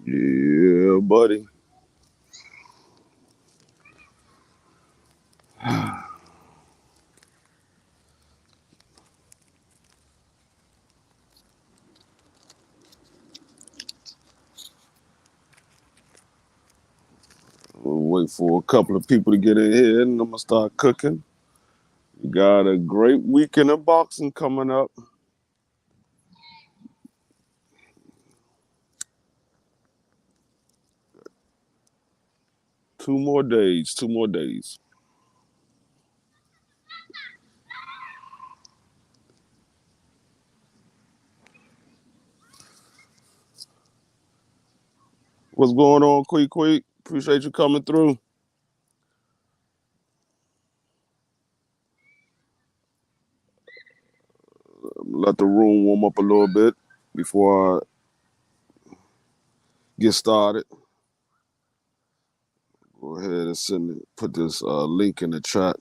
Yeah, buddy. We'll wait for a couple of people to get in here and I'm gonna start cooking. We got a great weekend of boxing coming up. 2 more days. 2 more days. What's going on, Quick Quick? Appreciate you coming through. Let the room warm up a little bit before I get started. Go ahead and put this link in the chat.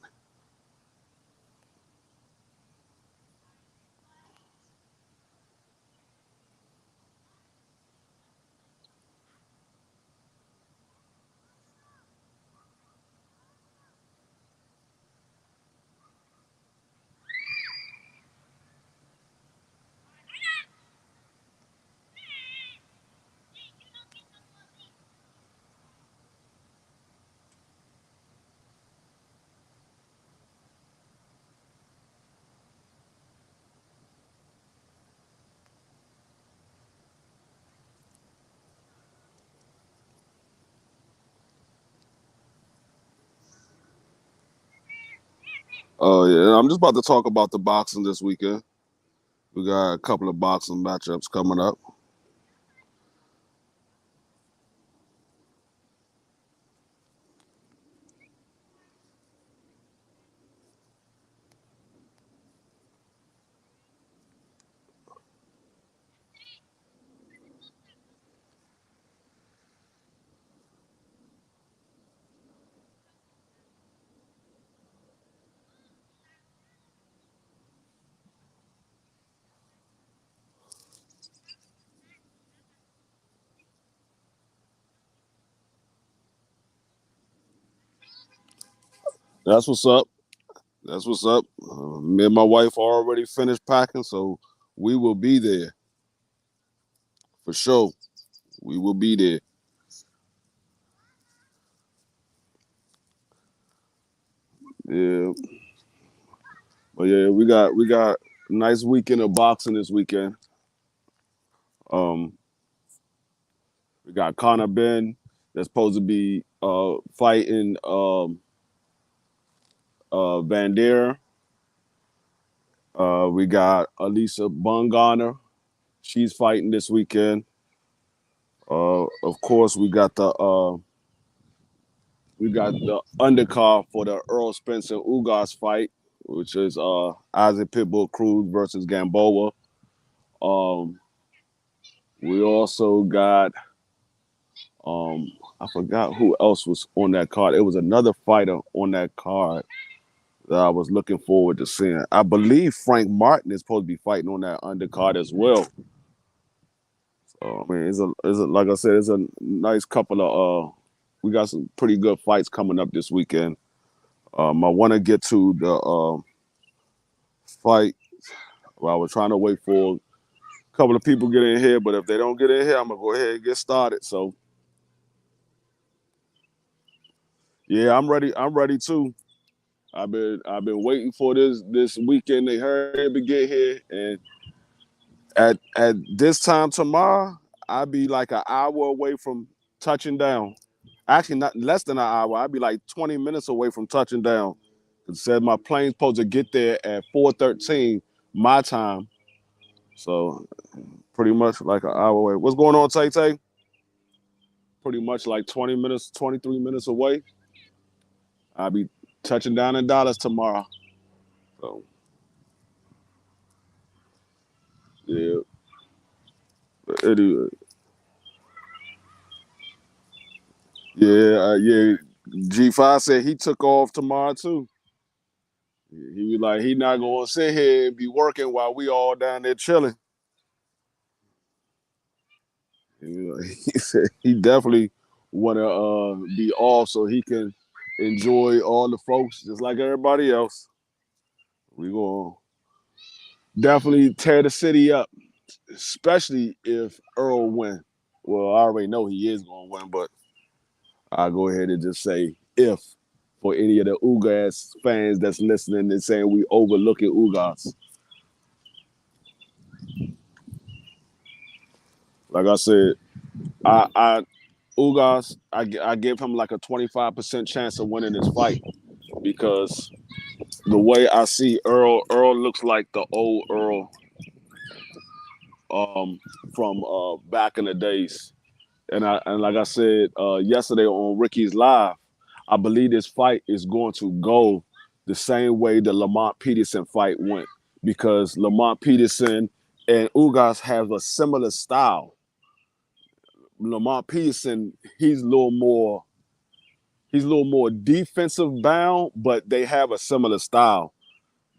Oh yeah, I'm just about to talk about the boxing this weekend. We got a couple of boxing matchups coming up. That's what's up. That's what's up. Me and my wife already finished packing, so we will be there for sure. We will be there. Yeah, but yeah, we got a nice weekend of boxing this weekend. Um, we got Connor Ben that's supposed to be fighting Bandera. We got Elisa Bungana. She's fighting this weekend. Of course, we got the undercard for the Earl Spencer Ugas fight, which is Isaac Pitbull Cruz versus Gamboa. Um, we also got I forgot who else was on that card. It was another fighter on that card that I was looking forward to seeing. I believe Frank Martin is supposed to be fighting on that undercard as well. So, I mean, it's a like I said, it's a nice couple of we got some pretty good fights coming up this weekend. I want to get to the fight. Well, I was trying to wait for a couple of people get in here, but if they don't get in here, I'm gonna go ahead and get started. So yeah, I'm ready. I'm ready too. I've been waiting for this weekend to hurry up and get here. And at this time tomorrow, I'll be like an hour away from touching down. Actually, not less than an hour. I'd be like 20 minutes away from touching down. It said my plane's supposed to get there at 4:13 my time. So pretty much like an hour away. What's going on, Tay Tay? Pretty much like 20 minutes, 23 minutes away. I'll be touching down in Dallas tomorrow. So yeah, it is. Yeah. G5 said he took off tomorrow too. He was like, he not gonna sit here and be working while we all down there chilling. He said he definitely want to be off so he can enjoy all the folks just like everybody else. We gonna definitely tear the city up, especially if Earl win. Well, I already know he is gonna win, but I'll go ahead and just say if for any of the Ugas fans that's listening and saying we overlooking Ugas. Like I said, I Ugas, I give him like a 25% chance of winning this fight because the way I see Earl looks like the old Earl um, from back in the days. And like I said yesterday on Ricky's Live, I believe this fight is going to go the same way the Lamont Peterson fight went because Lamont Peterson and Ugas have a similar style. Lamont Peterson, he's a little more defensive bound, but they have a similar style.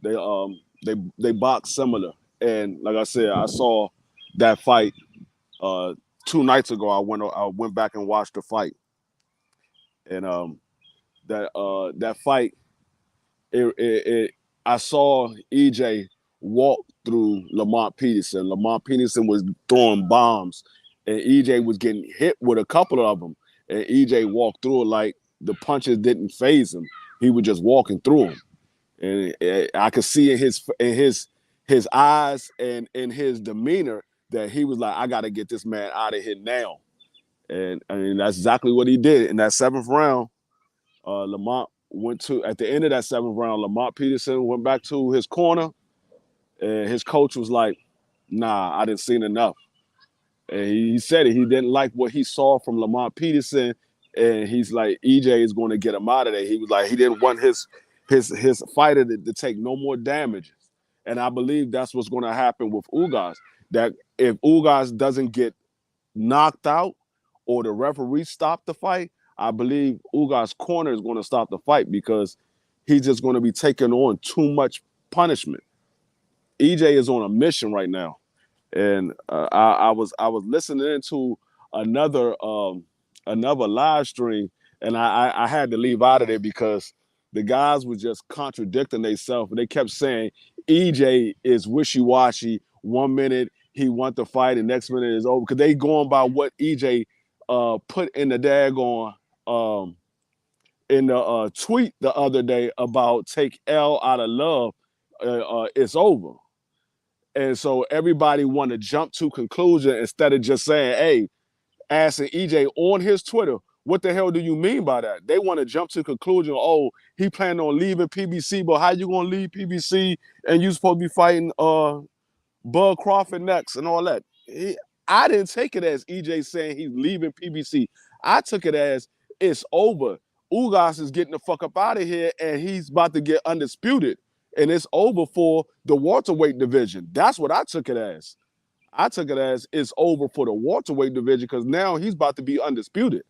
They box similar. And like I said, I saw that fight uh 2 nights ago. I went back and watched the fight. And that fight, it I saw EJ walk through Lamont Peterson. Lamont Peterson was throwing bombs, and EJ was getting hit with a couple of them. And EJ walked through it like the punches didn't phase him. He was just walking through them, and I could see in his eyes and in his demeanor that he was like, "I got to get this man out of here now." And I mean, that's exactly what he did in that seventh round. Lamont went to at the end of that seventh round. Lamont Peterson went back to his corner, and his coach was like, "Nah, I didn't seen enough." And he said it. He didn't like what he saw from Lamont Peterson, and he's like, EJ is going to get him out of there. He was like, he didn't want his fighter to take no more damages. And I believe that's what's going to happen with Ugas. That if Ugas doesn't get knocked out or the referee stop the fight, I believe Ugas' corner is going to stop the fight because he's just going to be taking on too much punishment. EJ is on a mission right now, and I was listening to another another live stream, and I had to leave out of there because the guys were just contradicting themselves. They kept saying EJ is wishy washy. 1 minute he want to fight, and next minute is over because they going by what EJ put in the daggone in the tweet the other day about take L out of love. It's over. And so everybody want to jump to conclusion instead of just saying, hey, asking EJ on his Twitter, what the hell do you mean by that? They want to jump to conclusion, oh, he planning on leaving PBC, but how you gonna leave PBC and you supposed to be fighting Bud Crawford next and all that? I didn't take it as EJ saying he's leaving PBC. I took it as it's over. Ugas is getting the fuck up out of here and he's about to get undisputed. And it's over for the welterweight division. That's what I took it as. I took it as it's over for the welterweight division because now he's about to be undisputed.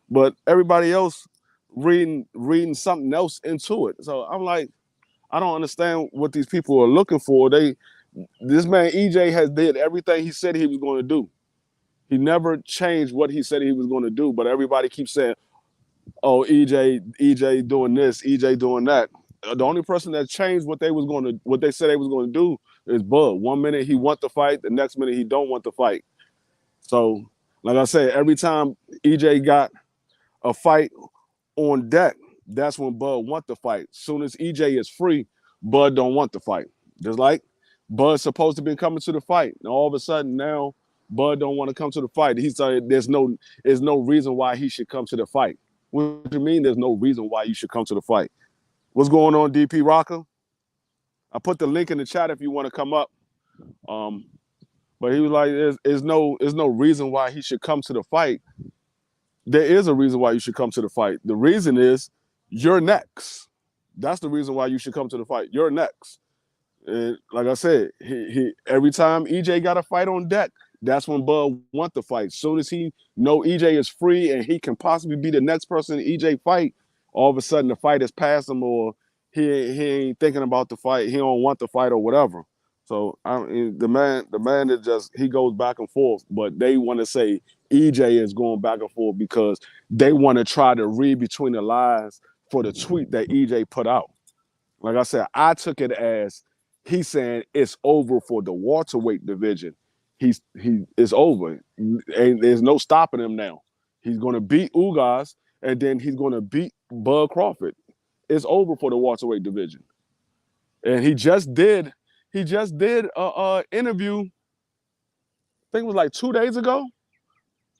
But everybody else reading something else into it. So I'm like, I don't understand what these people are looking for. This man EJ has did everything he said he was going to do. He never changed what he said he was going to do. But everybody keeps saying, "Oh, EJ doing this, EJ doing that." The only person that changed what they said they was going to do is Bud. 1 minute he want to fight, the next minute he don't want to fight. So, like I said, every time EJ got a fight on deck, that's when Bud want to fight. Soon as EJ is free, Bud don't want to fight. Just like Bud's supposed to be coming to the fight, and all of a sudden now Bud don't want to come to the fight. He said there's no reason why he should come to the fight. What do you mean? There's no reason why you should come to the fight. What's going on, DP Rocker? I put the link in the chat if you want to come up. Um, but he was like, there's no reason why he should come to the fight. There is a reason why you should come to the fight. The reason is you're next. That's the reason why you should come to the fight. You're next. And like I said, he every time EJ got a fight on deck, that's when Bud want to fight. Soon as he know EJ is free and he can possibly be the next person EJ fight, all of a sudden the fight has passed him, or he ain't thinking about the fight. He don't want the fight or whatever. So I mean, the man is just he goes back and forth, but they want to say EJ is going back and forth because they want to try to read between the lines for the tweet that EJ put out. Like I said, I took it as he's saying it's over for the welterweight division. It's over. And there's no stopping him now. He's going to beat Ugas, and then he's going to beat Bud Crawford. It's over for the welterweight division. And he just did a interview, I think it was like 2 days ago.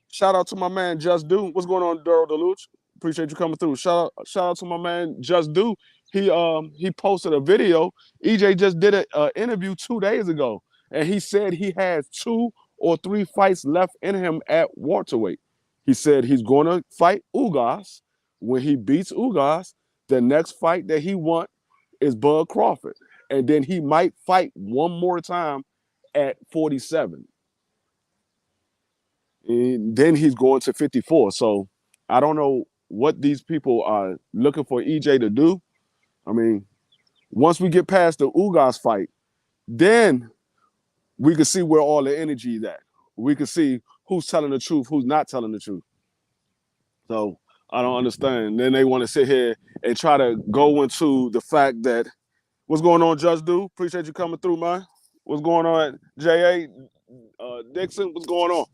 Shout out to my man Just Do. What's going on, Daryl Deluge? Appreciate you coming through. Shout out to my man Just Do. He posted a video. EJ just did an interview 2 days ago, and he said he has 2 or 3 fights left in him at welterweight. He said he's going to fight Ugas. When he beats Ugas, the next fight that he wants is Bud Crawford, and then he might fight one more time at 47. And then he's going to 54. So I don't know what these people are looking for EJ to do. I mean, once we get past the Ugas fight, then we can see where all the energy is at. We can see who's telling the truth, who's not telling the truth. So I don't understand. Then they want to sit here and try to go into the fact that what's going on, Just Do? Appreciate you coming through, man. What's going on, J.A. Dixon? What's going on?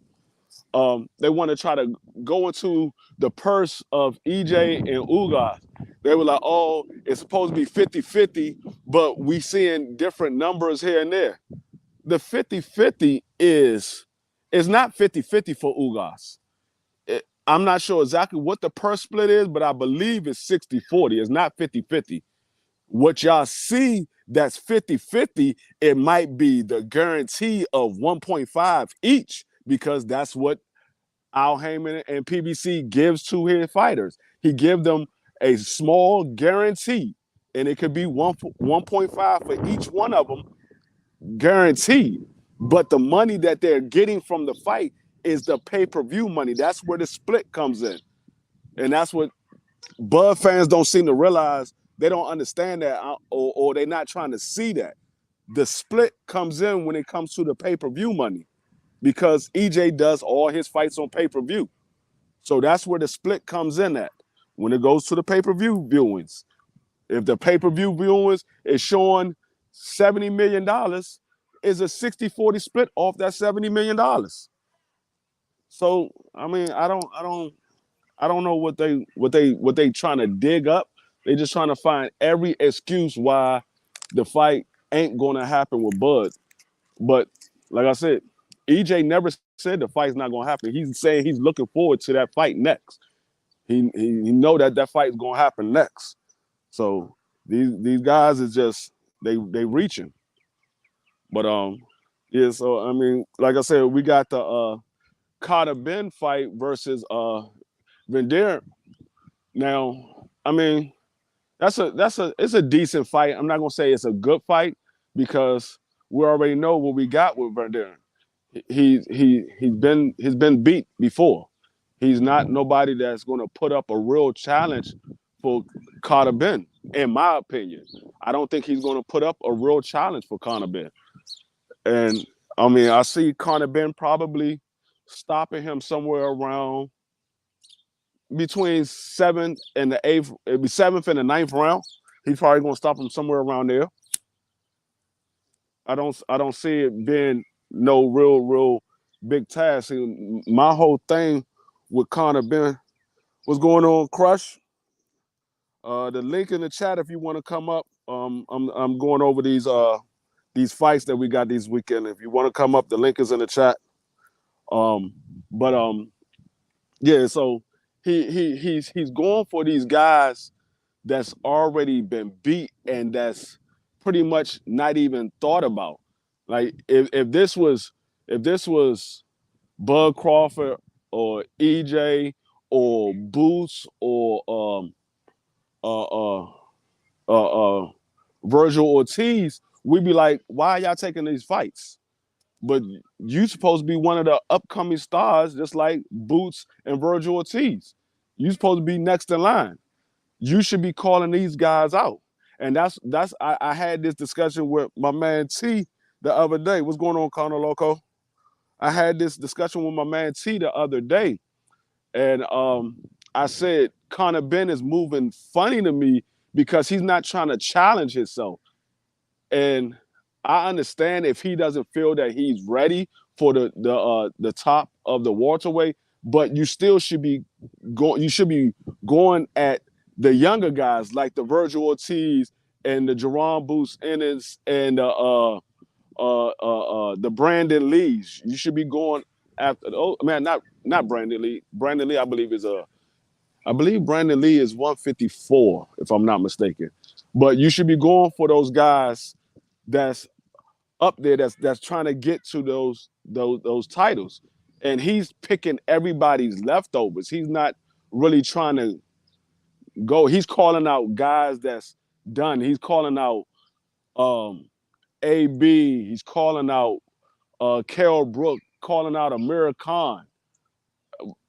They want to try to go into the purse of EJ and Ugas. They were like, oh, it's supposed to be 50-50, but we seeing different numbers here and there. The 50-50 is not 50-50 for Ugas. I'm not sure exactly what the purse split is, but I believe it's 60-40. It's not 50-50. What y'all see that's 50-50, it might be the guarantee of 1.5 each, because that's what Al Heyman and PBC gives to his fighters. He gives them a small guarantee, and it could be 1.5 for each one of them, guaranteed. But the money that they're getting from the fight is the pay-per-view money. That's where the split comes in. And that's what Bud fans don't seem to realize. They don't understand that, or they're not trying to see that. The split comes in when it comes to the pay-per-view money, because EJ does all his fights on pay-per-view. So that's where the split comes in at, when it goes to the pay-per-view viewings. If the pay-per-view viewings is showing $70 million, is a 60-40 split off that $70 million. So, I mean, I don't know what they trying to dig up. They just trying to find every excuse why the fight ain't gonna happen with Bud. But like I said, EJ never said the fight's not gonna happen. He's saying he's looking forward to that fight next. He know that fight is gonna happen next. So these guys is just they reaching. But yeah. So I mean, like I said, we got the Carter Ben fight versus Van Deren. Now, I mean, it's a decent fight. I'm not gonna say it's a good fight, because we already know what we got with Van Deren. He's been beat before. He's not nobody that's gonna put up a real challenge for Carter Ben, in my opinion. I don't think he's gonna put up a real challenge for Conor Ben. And I mean, I see Conor Ben probably stopping him somewhere around between 7th and the 8th, it'd be 7th and the 9th round. He's probably gonna stop him somewhere around there. I don't see it being no real big task. My whole thing with Conor Ben, what's going on, Crush? The link in the chat if you want to come up. I'm going over these fights that we got this weekend. If you want to come up, the link is in the chat. Yeah, so he's going for these guys that's already been beat and that's pretty much not even thought about. Like if this was Bud Crawford or EJ or Boots or Virgil Ortiz, we'd be like, why are y'all taking these fights? But you supposed to be one of the upcoming stars, just like Boots and Virgil Ortiz. You supposed to be next in line. You should be calling these guys out. And I had this discussion with my man T the other day. What's going on, Conor Loco? I had this discussion with my man T the other day, and I said Conor Ben is moving funny to me because he's not trying to challenge himself. And I understand if he doesn't feel that he's ready for the top of the welterweight, but you still should be going. You should be going at the younger guys like the Virgil Ortiz and the Jerron Boots Ennis and the Brandon Lees. You should be going after. Oh man, not Brandon Lee. Brandon Lee, I believe I believe Brandon Lee is 154, if I'm not mistaken. But you should be going for those guys that's up there that's trying to get to those titles. And he's picking everybody's leftovers. He's not really trying to go. He's calling out guys that's done. He's calling out AB. He's calling out Carol Brook, calling out Amir Khan.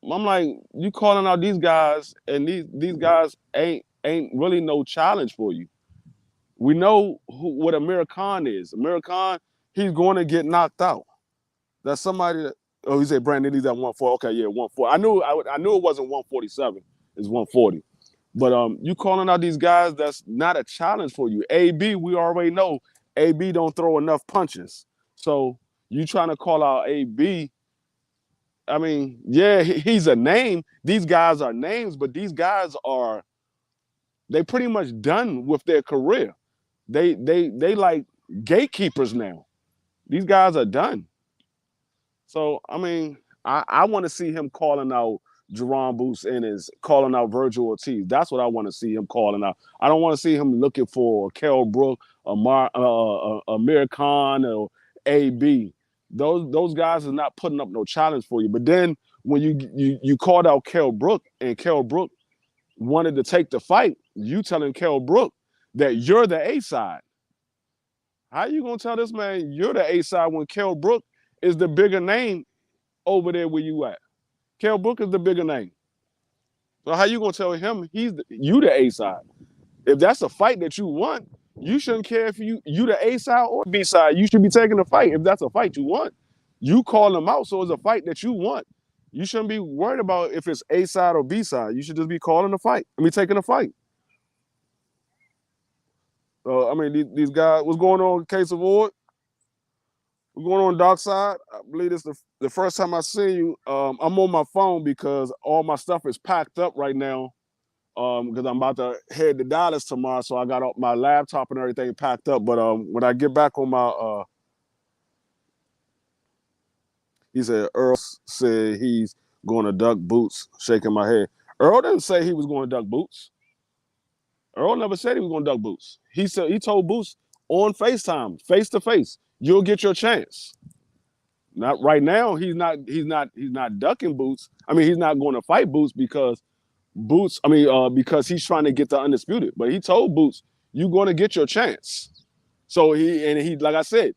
I'm like, you calling out these guys, and these guys ain't really no challenge for you. We know what Amir Khan is. Amir Khan, he's going to get knocked out. That's somebody that. Oh, he said Brandon Lee's at 140. Okay, yeah, 140. I knew it wasn't 147. It's 140. But you calling out these guys that's not a challenge for you. AB, we already know AB don't throw enough punches. So you trying to call out AB. I mean, yeah, he's a name. These guys are names, but these guys are they pretty much done with their career. They like gatekeepers now. These guys are done. So I mean, I want to see him calling out Jerron Boots Ennis, calling out Virgil Ortiz. That's what I want to see him calling out. I don't want to see him looking for Kell Brook, Amir Khan, or AB. Those guys are not putting up no challenge for you. But then when you called out Kell Brook and Kell Brook wanted to take the fight, you telling Kell Brook that you're the A side. How you gonna tell this man you're the A side when Kell Brook is the bigger name over there where you at? Kell Brook is the bigger name. So how you gonna tell him you the A side? If that's a fight that you want, you shouldn't care if you the A side or B side. You should be taking the fight if that's a fight you want. You call them out, so it's a fight that you want. You shouldn't be worried about if it's A side or B side. You should just be calling the fight. Taking the fight. So I mean, these guys. What's going on, Case of Ward? What's going on, Dark Side? I believe it's the first time I see you. I'm on my phone because all my stuff is packed up right now. Because I'm about to head to Dallas tomorrow, so I got my laptop and everything packed up. But when I get back on my, he said Earl said he's going to duck Boots. Shaking my head. Earl didn't say he was going to duck Boots. Earl never said he was going to duck Boots. He told Boots on FaceTime, face to face, you'll get your chance. Not right now. He's not ducking Boots. I mean, he's not going to fight Boots because because he's trying to get the undisputed. But he told Boots, you're going to get your chance. So he like I said,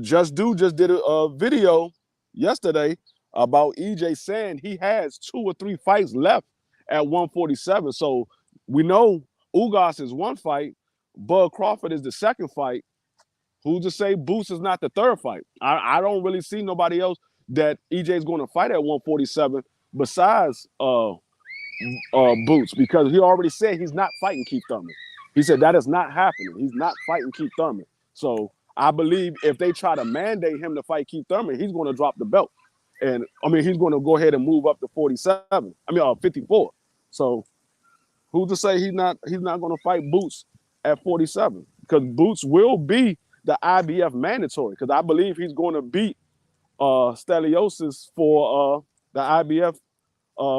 just did a video yesterday about EJ saying he has 2 or 3 fights left at 147. So we know Ugas is 1 fight, Bud Crawford is the 2nd fight. Who's to say Boots is not the 3rd fight? I don't really see nobody else that EJ is going to fight at 147 besides Boots, because he already said he's not fighting Keith Thurman. He said that is not happening. He's not fighting Keith Thurman. So I believe if they try to mandate him to fight Keith Thurman, he's going to drop the belt. And I mean, he's going to go ahead and move up to 54. So who's to say he's not going to fight Boots at 47? Because Boots will be the IBF mandatory, because I believe he's going to beat Stelios for the IBF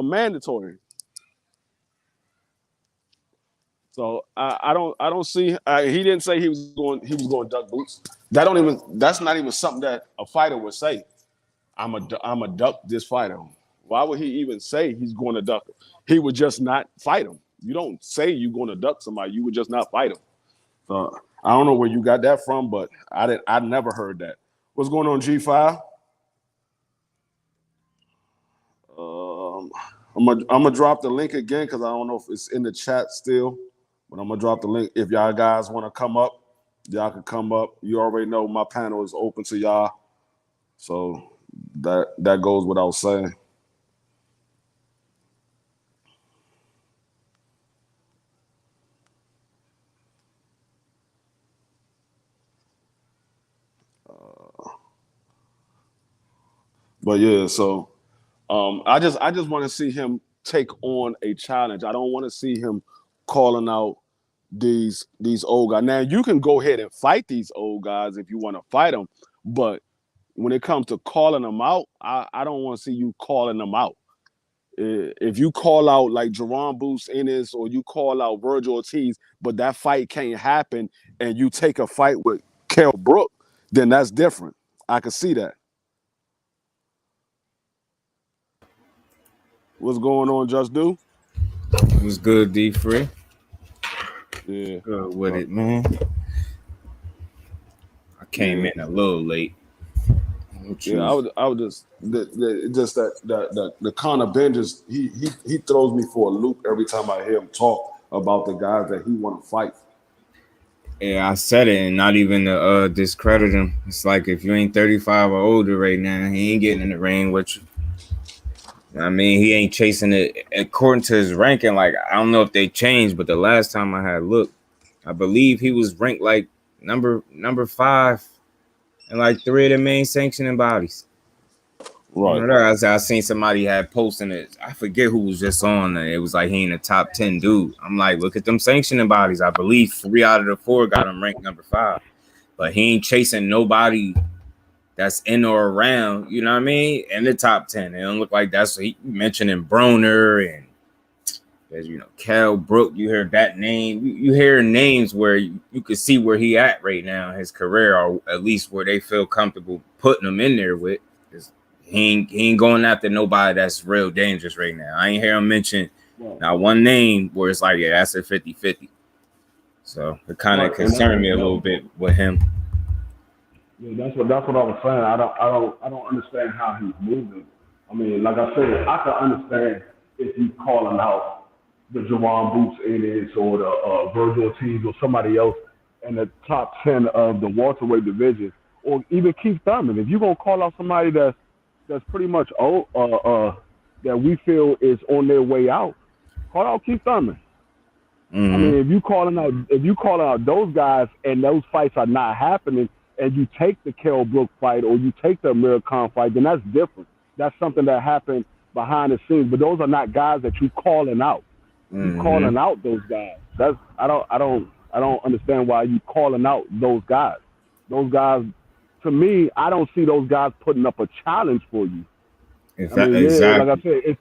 mandatory. So I don't see. He didn't say he was going to duck Boots. That's not even something that a fighter would say. I'm a duck this fighter. Why would he even say he's going to duck him? He would just not fight him. You don't say you're going to duck somebody. You would just not fight him. So I don't know where you got that from, but I never heard that. What's going on, G5? I'm gonna drop the link again because I don't know if it's in the chat still, but I'm gonna drop the link. If y'all guys want to come up, y'all can come up. You already know my panel is open to y'all, so That goes without saying. But yeah, so I just want to see him take on a challenge. I don't want to see him calling out these old guys. Now you can go ahead and fight these old guys if you want to fight them, but when it comes to calling them out, I don't want to see you calling them out. If you call out like Jerron Booth Ennis or you call out Virgil Ortiz, but that fight can't happen and you take a fight with Kell Brook, then that's different. I can see that. What's going on, Just Do? It was good, D-Free. Yeah. Good with it, man. I came in a little late. Yeah, I would just the Conor Ben just he throws me for a loop every time I hear him talk about the guys that he want to fight. Yeah, I said it, and not even to discredit him. It's like if you ain't 35 or older right now, he ain't getting in the ring with you. I mean, he ain't chasing it according to his ranking. Like, I don't know if they changed, but the last time I had looked, I believe he was ranked like number 5 in like 3 of the main sanctioning bodies. Right. You know, I seen somebody had posting it. I forget who was just on it. It was like he in the top 10 dude. I'm like, look at them sanctioning bodies. I believe 3 out of the 4 got him ranked number 5, but he ain't chasing nobody that's in or around, you know what I mean, in the top 10. It don't look like that's what he mentioning Broner and there's, you know, Kell Brook. You heard that name. You hear names where you could see where he at right now in his career, or at least where they feel comfortable putting him in there with. He ain't going after nobody that's real dangerous right now. I ain't hear him mention not one name where it's like, yeah, that's a 50-50. So it kind of concerned me a little bit with him. Yeah, that's what I was saying. I don't understand how he's moving. I mean, like I said, I can understand if he's calling out the Jerron Booth Ennis or the Virgil Ortiz or somebody else in the top 10 of the welterweight division, or even Keith Thurman. If you're gonna call out somebody that's pretty much old, that we feel is on their way out, call out Keith Thurman. Mm-hmm. I mean, if you calling out those guys and those fights are not happening, and you take the Kell Brook fight or you take the Amir Khan fight, then that's different. That's something that happened behind the scenes. But those are not guys that you calling out. You calling out those guys. I don't understand why you calling out those guys. Those guys, to me, I don't see those guys putting up a challenge for you. Exactly. Like I said,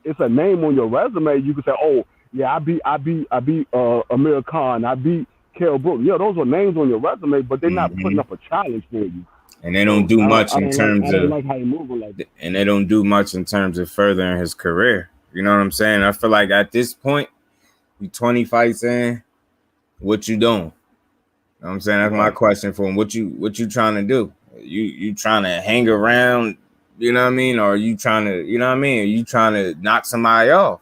it's a name on your resume. You can say, oh yeah, I beat Amir Khan. I beat Kell Brook. Yeah, those are names on your resume, but they're not putting up a challenge for you. And they don't do much in terms of. Like how you moving like that. And they don't do much in terms of furthering his career. You know what I'm saying? I feel like at this point, you 20 fights in, what you doing? You know what I'm saying? That's my question for him. What you trying to do? You trying to hang around? You know what I mean? Or are you trying to? You know what I mean? Are you trying to knock somebody off?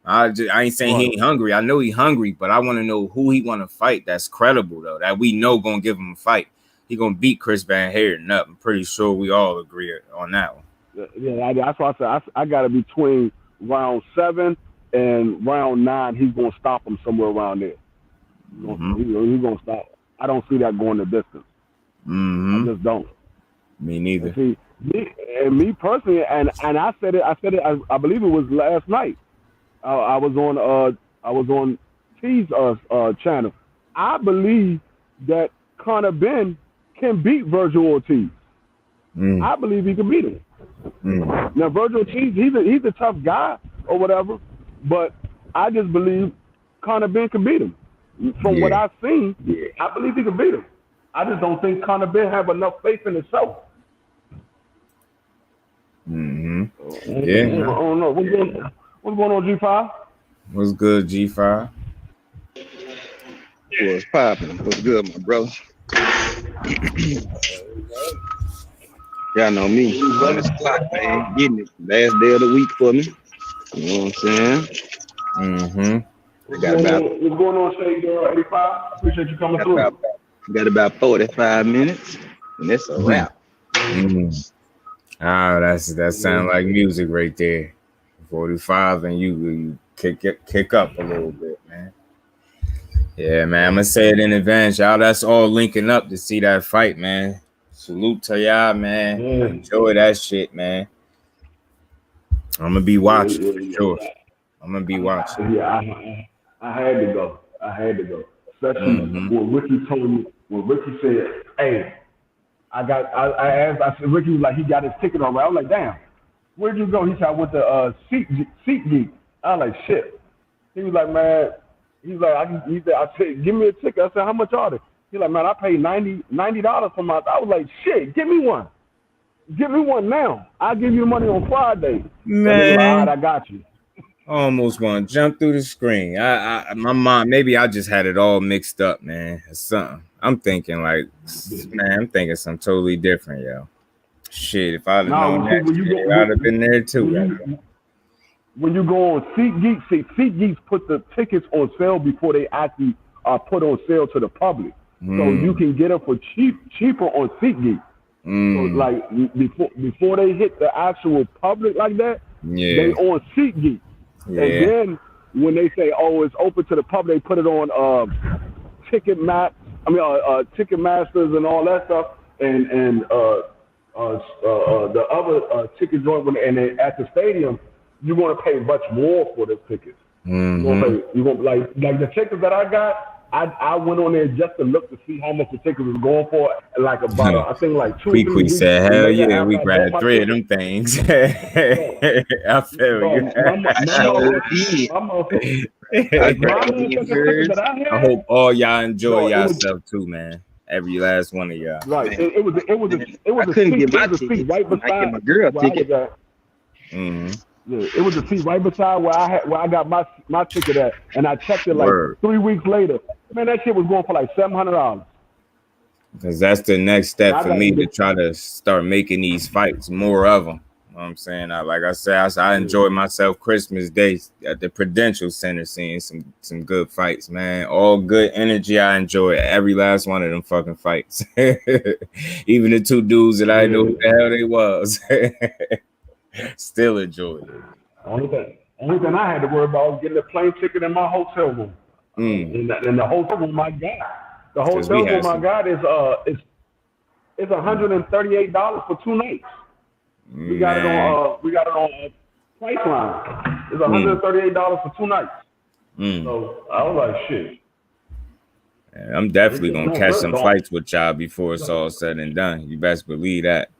I ain't saying he ain't hungry. I know he hungry, but I want to know who he want to fight that's credible, though, that we know going to give him a fight. He going to beat Chris Van Heerden up. I'm pretty sure we all agree on that one. Yeah, that's why I said I got to between round 7 and round 9. He's going to stop him somewhere around there. He's going to stop. I don't see that going the distance. I just don't. Me neither. Me personally, and I said it. I believe it was last night. I was on T's channel. I believe that Conor Ben can beat Virgil Ortiz. I believe he can beat him. Now Virgil Ortiz, he's a tough guy or whatever, but I just believe Conor Ben can beat him. From what I've seen, I believe he can beat him. I just don't think Conor Ben have enough faith in himself. Yeah. I don't know. What's going on, G5? What's good, G5? What's popping? What's good, my bro? Y'all know me. On this clock, man. Getting it. Last day of the week for me. You know what I'm saying? What's going on, Shade Girl 85? Appreciate you coming through. Got about 45 minutes, and that's a wrap. Ah, that sound like music right there. 45 and you kick up a little bit, man. Yeah, man. I'm gonna say it in advance, y'all. That's all linking up to see that fight, man. Salute to y'all, man. Yeah. Enjoy that shit, man. I'm gonna be watching for Yeah. sure. I'm gonna be watching. Yeah, I had to go. I had to go. Especially when Ricky told me, when Ricky said, "Hey, I asked, I said, Ricky was like, he got his ticket already." I was like, "Damn, where'd you go?" He said, "I went to Seat Geek." I was like, "Shit." He was like, "Man," he's like, I said, "Give me a ticket." I said, "How much are they?" He's like, "Man, I paid $90 for my." I was like, "Shit, give me one. Give me one now. I'll give you the money on Friday." Man. Like, all right, I got you. Almost want to jump through the screen. My mom, maybe I just had it all mixed up, man. Or something. I'm thinking like, man, I'm thinking something totally different, yo. Shit, if I'd have known that, I'd have been there too. When you go on SeatGeeks put the tickets on sale before they actually are put on sale to the public. So you can get them for cheaper on SeatGeeks. So like before they hit the actual public like that, they on SeatGeeks. And then when they say, "Oh, it's open to the public," they put it on Ticketmasters and all that stuff, and the other ticket joint. And then at the stadium, you're going to pay much more for the tickets. You're going to like the tickets that I got. I went on there just to look to see how much the ticket was going for. Like about, I think like 2 or 3 We weeks. said, "Hell yeah, we grabbed 3 of them things." I feel you. I hope all y'all enjoy yourself too, man. Every last one of y'all. Right. It was I couldn't get my ticket. Right beside I get my girl ticket. Yeah, it was a seat right beside where I got my ticket at, and I checked it like 3 weeks later. Man, that shit was going for like $700. Because that's the next step for me to try to start making these fights, more of them. You know what I'm saying? Like I said, I enjoyed myself Christmas Day at the Prudential Center seeing some good fights, man. All good energy. I enjoyed every last one of them fucking fights. Even the 2 dudes that I knew who the hell they was. Still enjoyed it. Only thing I had to worry about was getting a plane ticket in my hotel room. And the hotel room I got, is $138 for 2 nights. We got it on Priceline. It's $138 for 2 nights. So I was like, shit. Yeah, I'm definitely gonna catch some flights with y'all before it's all said and done. You best believe that.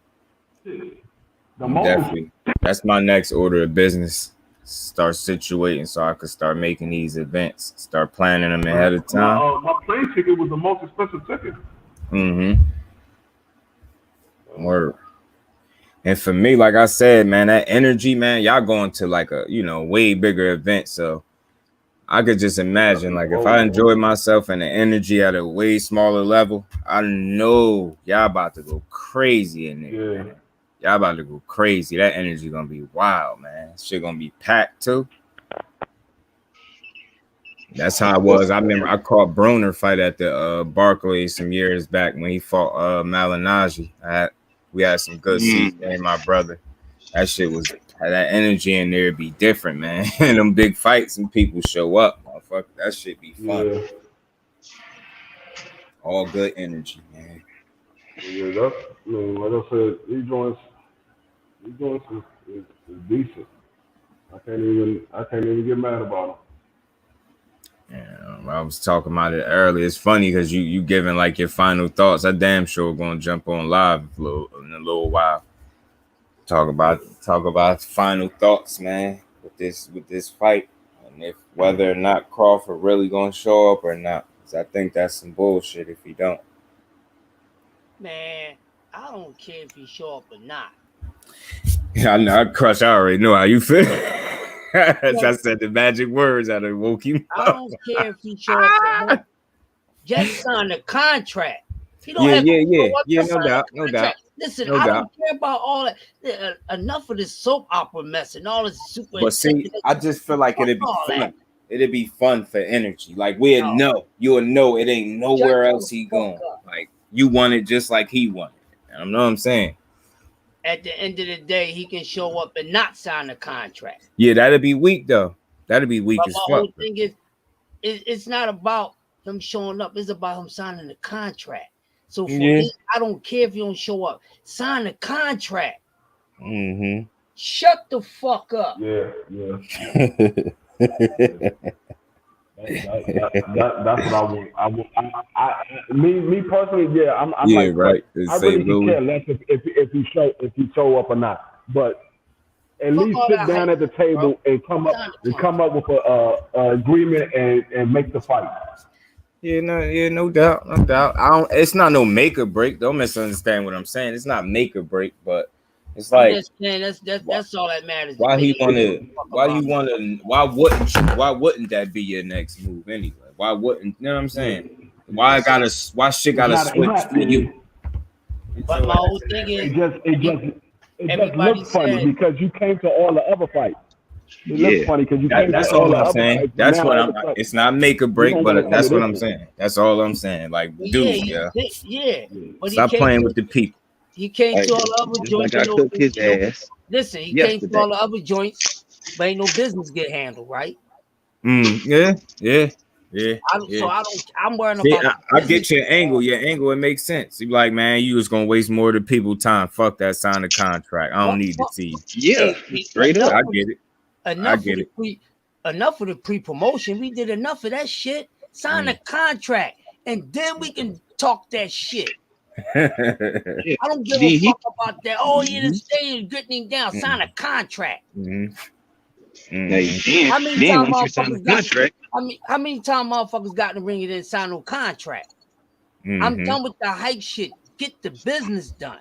Definitely. That's my next order of business. Start situating so I could start making these events. Start planning them ahead of time. My plane ticket was the most expensive ticket. Word. And for me, like I said, man, that energy, man, y'all going to like a, way bigger event. So I could just imagine, like, if I enjoy myself and the energy at a way smaller level, I know y'all about to go crazy in there. Yeah. Y'all about to go crazy. That energy gonna be wild, man. Shit gonna be packed too. That's how it was. I remember I caught Broner fight at the Barclays some years back when he fought Malignaggi. We had some good seats, man, my brother. That shit was, that energy in there be different, man. And them big fights and people show up, motherfucker. That shit be fun. Yeah. All good energy, man. Yeah, that's, like I said, these joints is decent. I can't even get mad about them. Yeah, I was talking about it earlier. It's funny because you giving like your final thoughts. I damn sure gonna jump on live in a little while. Talk about final thoughts, man, with this fight, and if whether or not Crawford really gonna show up or not. Because I think that's some bullshit if he don't. Man, I don't care if he show up or not. Yeah, I know. Crush, I already know how you feel. As I said the magic words, I done woke you up. I don't care if he show up or not. Just sign a contract. He don't no doubt. Listen, I don't care about all that. Enough of this soap opera mess and all this super. But see, I just feel like it'd be fun. It'd be fun for energy. Like you'll know it ain't nowhere else he going. Like you want it just like he wanted. You know what I'm saying? at the end of the day, he can show up and not sign a contract. Yeah, that'd be weak though. That'd be weak But as my fuck. whole thing is, it's not about him showing up. It's about him signing the contract. So for me, I don't care if you don't show up. Sign the contract. Mm-hmm. Shut the fuck up. Yeah. That's what I want. Me personally, yeah, I'm Yeah, like, right. I really could care less if you show up or not. But at Fuck least all sit that down hype, at the table bro. and come up with a agreement and make the fight. Yeah, no doubt. I don't. It's not no make or break. Don't misunderstand what I'm saying. It's not make or break, but it's I'm like just saying that's all that matters. why to he me. why wouldn't that be your next move anyway? Why wouldn't, you know what I'm saying? Why shit gotta switch for you? But my whole thing is, It just everybody looks funny said- because you came to all the other fights. It looks funny because you came That's to all all the I'm other saying. fights. That's Now what all I'm. of a sudden- It's not make or break, don't but gotta that's come what with I'm this saying. That's all I'm saying. Like, dude, yeah. But stop he playing with the people. He came Hey, to all the other just joints. like I cooked his ass. Listen, he came yesterday. to all the other joints, but ain't no business get handled, right? Yeah. So I'm worrying See, about. I get your angle. Your angle, it makes sense. You be like, man, you was gonna waste more of the people time. Fuck that, sign a contract. I don't need to see you. Yeah, straight up. I get it. Enough of the pre-promotion. We did enough of that shit. Sign a contract, and then we can talk that shit. I don't give a fuck about that. Oh, you didn't stay and gritting down. Sign a contract. How many times motherfuckers got to bring it in, sign no contract? I'm done with the hype shit. Get the business done.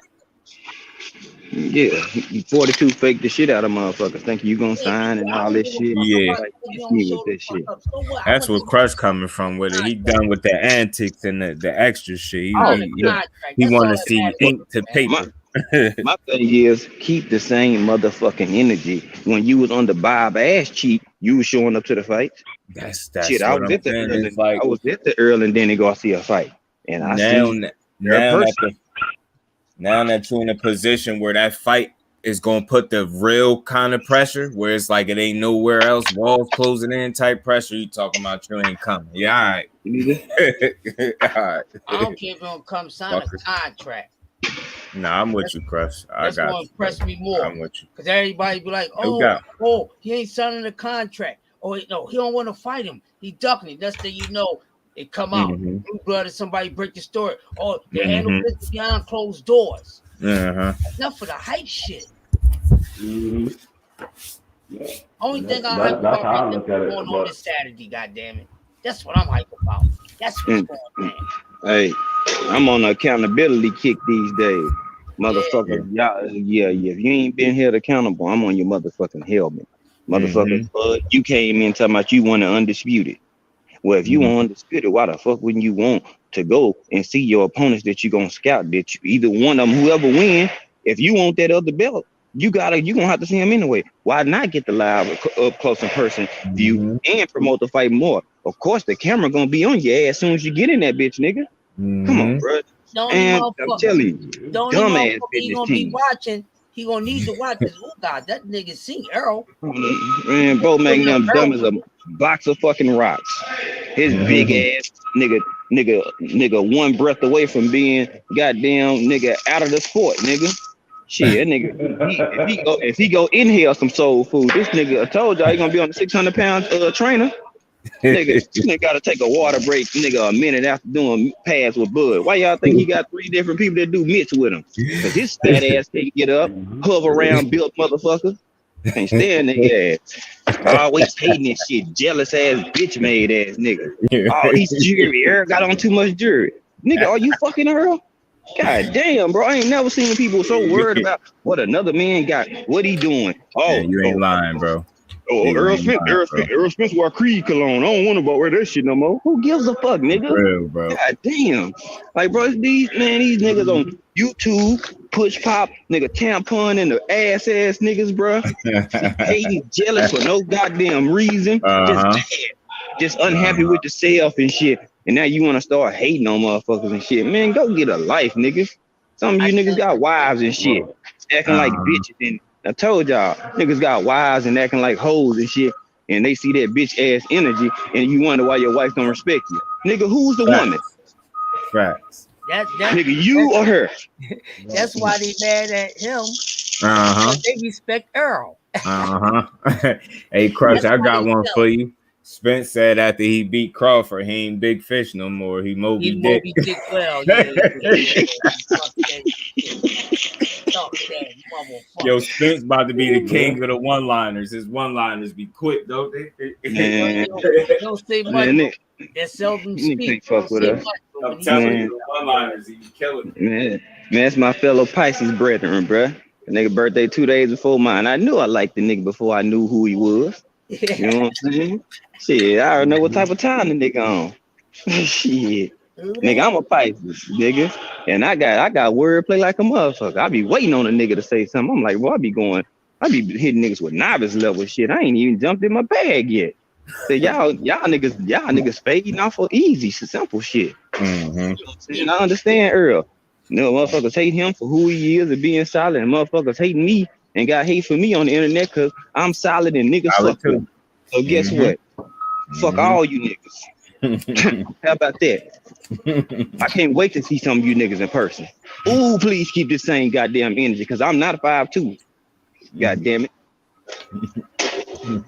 Yeah, 42 fake the shit out of motherfuckers. Think you gonna sign and all this shit. Yeah. With that shit. That's where Crush coming from with it. He done with the antics and the extra shit. He want to see ink to paper. My thing is keep the same motherfucking energy. When you was on the Bob ass cheek, you was showing up to the fight. That's shit. I was at the Earl and Danny Garcia fight, and now that you're in a position where that fight is gonna put the real kind of pressure, where it's like it ain't nowhere else, walls closing in type pressure. You talking about you ain't coming? Yeah, all right. All right. I don't care if you don't come sign a contract. Nah, I'm with you, Crush. That's gonna impress me more. I'm with you. Because everybody be like, he ain't signing a contract. Oh, no, he don't want to fight him. He ducking it. That's the it come out. Blue blood and somebody break the story. Oh, they handle this behind closed doors. Enough of the hype shit. Only thing I hype about right now is going on this Saturday, goddammit. That's what I'm hype about. That's what's going on. Hey, I'm on an accountability kick these days. Motherfucker, if you ain't been held accountable, I'm on your motherfucking helmet. Motherfucker, you came in talking about you want to undisputed. Well, if you want undisputed, why the fuck wouldn't you want to go and see your opponents that you gonna scout? That you either one of them, whoever win, if you want that other belt, you gonna have to see them anyway. Why not get the live up close and person view and promote the fight more? Of course, the camera gonna be on your ass as soon as you get in that bitch, nigga. Come on, bro. And I'm telling you, dumbass he gonna be watching. He gonna need to watch this. Oh God, that nigga seen Earl. Man, Bo Magnum dumb as a box of fucking rocks. His big ass nigga 1 breath away from being goddamn nigga out of the sport, nigga. Shit, that nigga, if he go inhale some soul food, this nigga, I told y'all he gonna be on the 600-pound trainer. Nigga gotta take a water break, nigga, a minute after doing pads with Bud. Why y'all think he got 3 different people that do mitts with him? Cause his fat ass can't get up, hover around, built motherfucker. Can't stand nigga ass. Always hating this shit, jealous ass, bitch made ass nigga. Oh, he's jury. Earl got on too much jury. Nigga, are you fucking Earl? God damn, bro. I ain't never seen people so worried about what another man got. What he doing? Oh, you ain't lying, bro. Oh, Earl Smith wore Creed cologne. I don't want to wear that shit no more. Who gives a fuck, nigga? Real, bro. God damn. Like, bro, these niggas on YouTube, push pop, nigga, tampon and the ass niggas, bro. Hating, jealous for no goddamn reason. Just unhappy with yourself and shit. And now you want to start hating on motherfuckers and shit. Man, go get a life, nigga. Some of you niggas got wives and shit. acting like bitches. And I told y'all, niggas got wives and acting like hoes and shit. And they see that bitch ass energy, and you wonder why your wife don't respect you. Nigga, who's the woman? Facts. Nigga, you or her? That's why they mad at him. They respect Earl. Hey, Crush, I got one for you. Spence said after he beat Crawford, he ain't Big Fish no more. He Moby Dick. Moby Dick well. Yeah. Yo, Spence about to be the king of the one-liners. His one-liners be quick, don't they? Man. Don't say much. They seldom speak. Fuck with us. I'm telling you, the one-liners, he be killing it. Man, that's my fellow Pisces brethren, bruh. The nigga birthday 2 days before mine. I knew I liked the nigga before I knew who he was. You know what I'm saying? Shit, I already know what type of time the nigga on. Shit. Nigga, I'm a Pisces, nigga. And I got wordplay like a motherfucker. I be waiting on a nigga to say something. I'm like, well, I be hitting niggas with novice level shit. I ain't even jumped in my bag yet. So y'all niggas fading off for easy, simple shit. And I understand Earl. You know, motherfuckers hate him for who he is and being solid, and motherfuckers hate me and got hate for me on the internet because I'm solid and niggas fuck too. So guess what? Fuck all you niggas. How about that? I can't wait to see some of you niggas in person. Ooh, please keep this same goddamn energy because I'm not a 5'2". God damn it.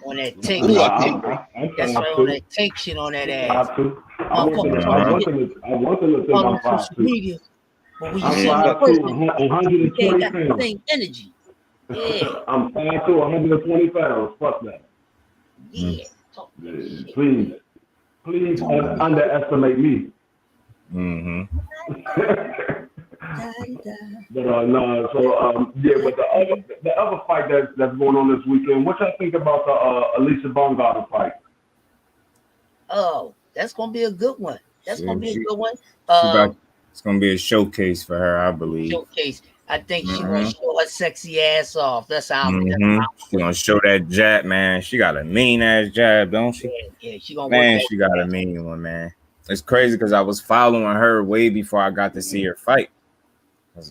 On that tank shit. That's right, on that tank shit on that ass. I want them to think I'm 5'2". But we I'm see 5'2", 120 got the pounds. same energy. Yeah. I'm 5'2", 120 pounds. Fuck that. Yeah. Please underestimate me. But no. So yeah. But the other fight that's going on this weekend. What y'all think about the Alicia Baumgartner fight? Oh, that's gonna be a good one. That's gonna be a good one. It's gonna be a showcase for her, I believe. Showcase. I think she's gonna show her sexy ass off. That's how I'm. She's gonna show that jab, man. She got a mean ass jab, don't she? Yeah, she gonna. Man, she got a mean one, man. It's crazy because I was following her way before I got to see her fight.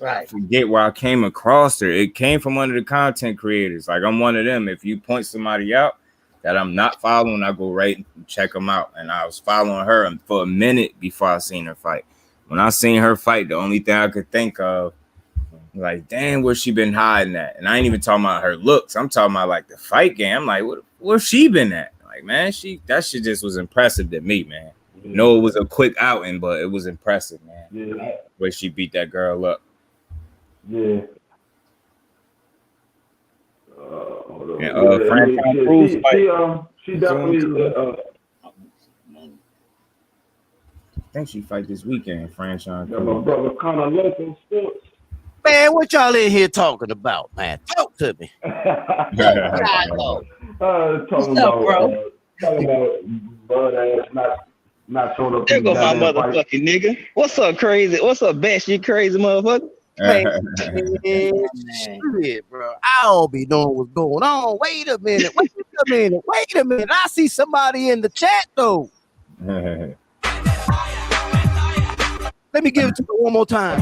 Right. I forget where I came across her. It came from one of the content creators. Like I'm one of them. If you point somebody out that I'm not following, I go right and check them out. And I was following her for a minute before I seen her fight. When I seen her fight, the only thing I could think of, like, damn, where she been hiding at? And I ain't even talking about her looks. I'm talking about like the fight game. I'm like, where she been at? Like, man, that shit just was impressive to me, man. Yeah. No, it was a quick outing, but it was impressive, man. Yeah. Where she beat that girl up. Yeah. Franchon Cruz fight. She definitely. I think she fight this weekend, Franchon. Yeah, my brother Connor local sports. Man, what y'all in here talking about, man? Talk to me. Talking about Bud ass not showing up. There go my motherfucking nigga. What's up, crazy? What's up, batshit crazy motherfucker? Man, shit, bro. I don't be knowing what's going on. Wait a minute. I see somebody in the chat though. Let me give it to you one more time.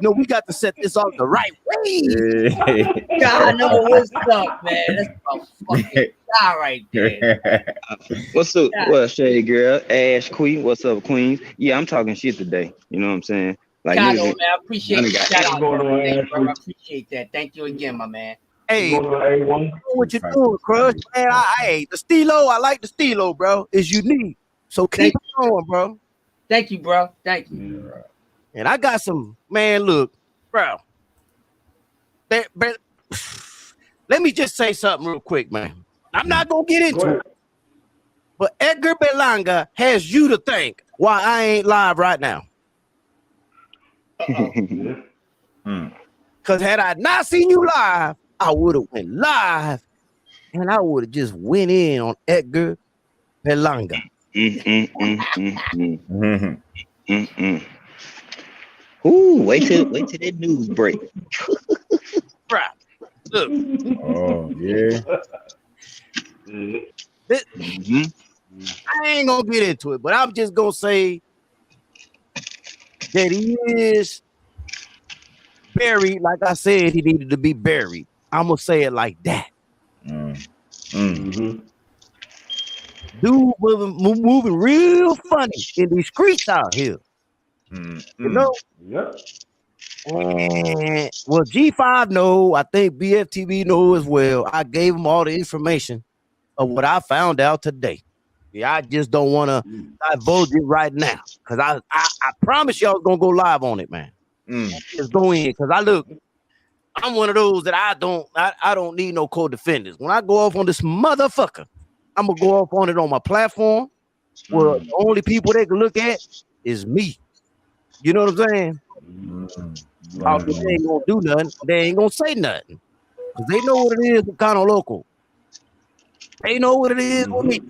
No, we got to set this off the right way. God knows what's up, man. That's a fucking guy right there. What's up? What's Shade Girl? Ash Queen. What's up, Queens? Yeah, I'm talking shit today. You know what I'm saying? Like, God, man, I appreciate it. Shout out, man. I appreciate that. Thank you again, my man. Hey, what you doing, Crush? Man, the Stilo, I like the Stilo, bro. It's unique. So keep it going, bro. Thank you, bro. Thank you. Yeah. And I got some, man, look, bro. Let me just say something real quick, man. I'm not going to get into it. But Edgar Berlanga has you to thank why I ain't live right now. Because had I not seen you live, I would have went live and I would have just went in on Edgar Berlanga. Ooh, wait till that news break. Right. Look. Oh, yeah. I ain't gonna get into it, but I'm just gonna say that he is buried, like I said, he needed to be buried. I'm gonna say it like that. Mm-hmm. Dude moving real funny in these streets out here. You know? Yep. And well, G5 know, I think BFTV know as well. I gave him all the information of what I found out today. Yeah, I just don't want to divulge it right now because I promise y'all gonna go live on it, man. Just go in because I'm one of those that I don't need no co-defenders. When I go off on this motherfucker, I'm gonna go off on it on my platform where the only people they can look at is me. You know what I'm saying? Right. They ain't gonna do nothing. They ain't gonna say nothing because they know what it is with Kano Local. They know what it is with me.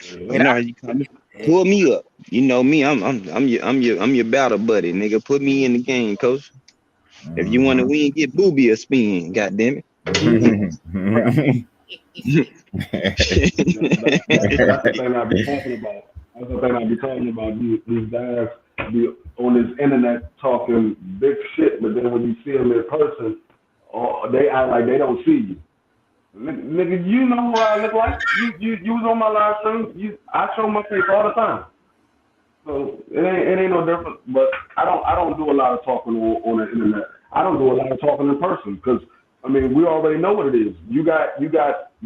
You know how you come, pull me up. You know me. I'm your battle buddy, nigga. Put me in the game, coach. If you want to win, get Booby a spin. Goddamn it. That's the thing I be talking about. That's the thing I be talking about. These guys be on this internet talking big shit, but then when you see them in person, they act like they don't see you. Nigga, you know what I look like. You was on my live stream. I show my face all the time. So it ain't no different. But I don't do a lot of talking on the internet. I don't do a lot of talking in person because I mean we already know what it is. You got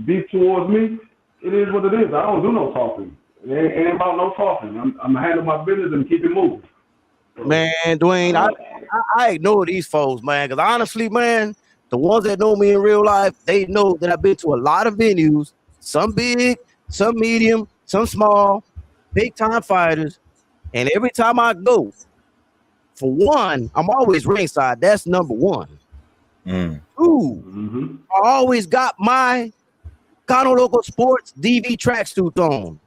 beef towards me. It is what it is. I don't do no talking. It ain't about no talking. I'm handling my business and keep it moving. Man, Dwayne, I ignore these folks, man, because honestly, man, the ones that know me in real life, they know that I've been to a lot of venues, some big, some medium, some small, big time fighters. And every time I go, for one, I'm always ringside. That's number one. Two, I always got my Kano Local Sports DV tracksuit on.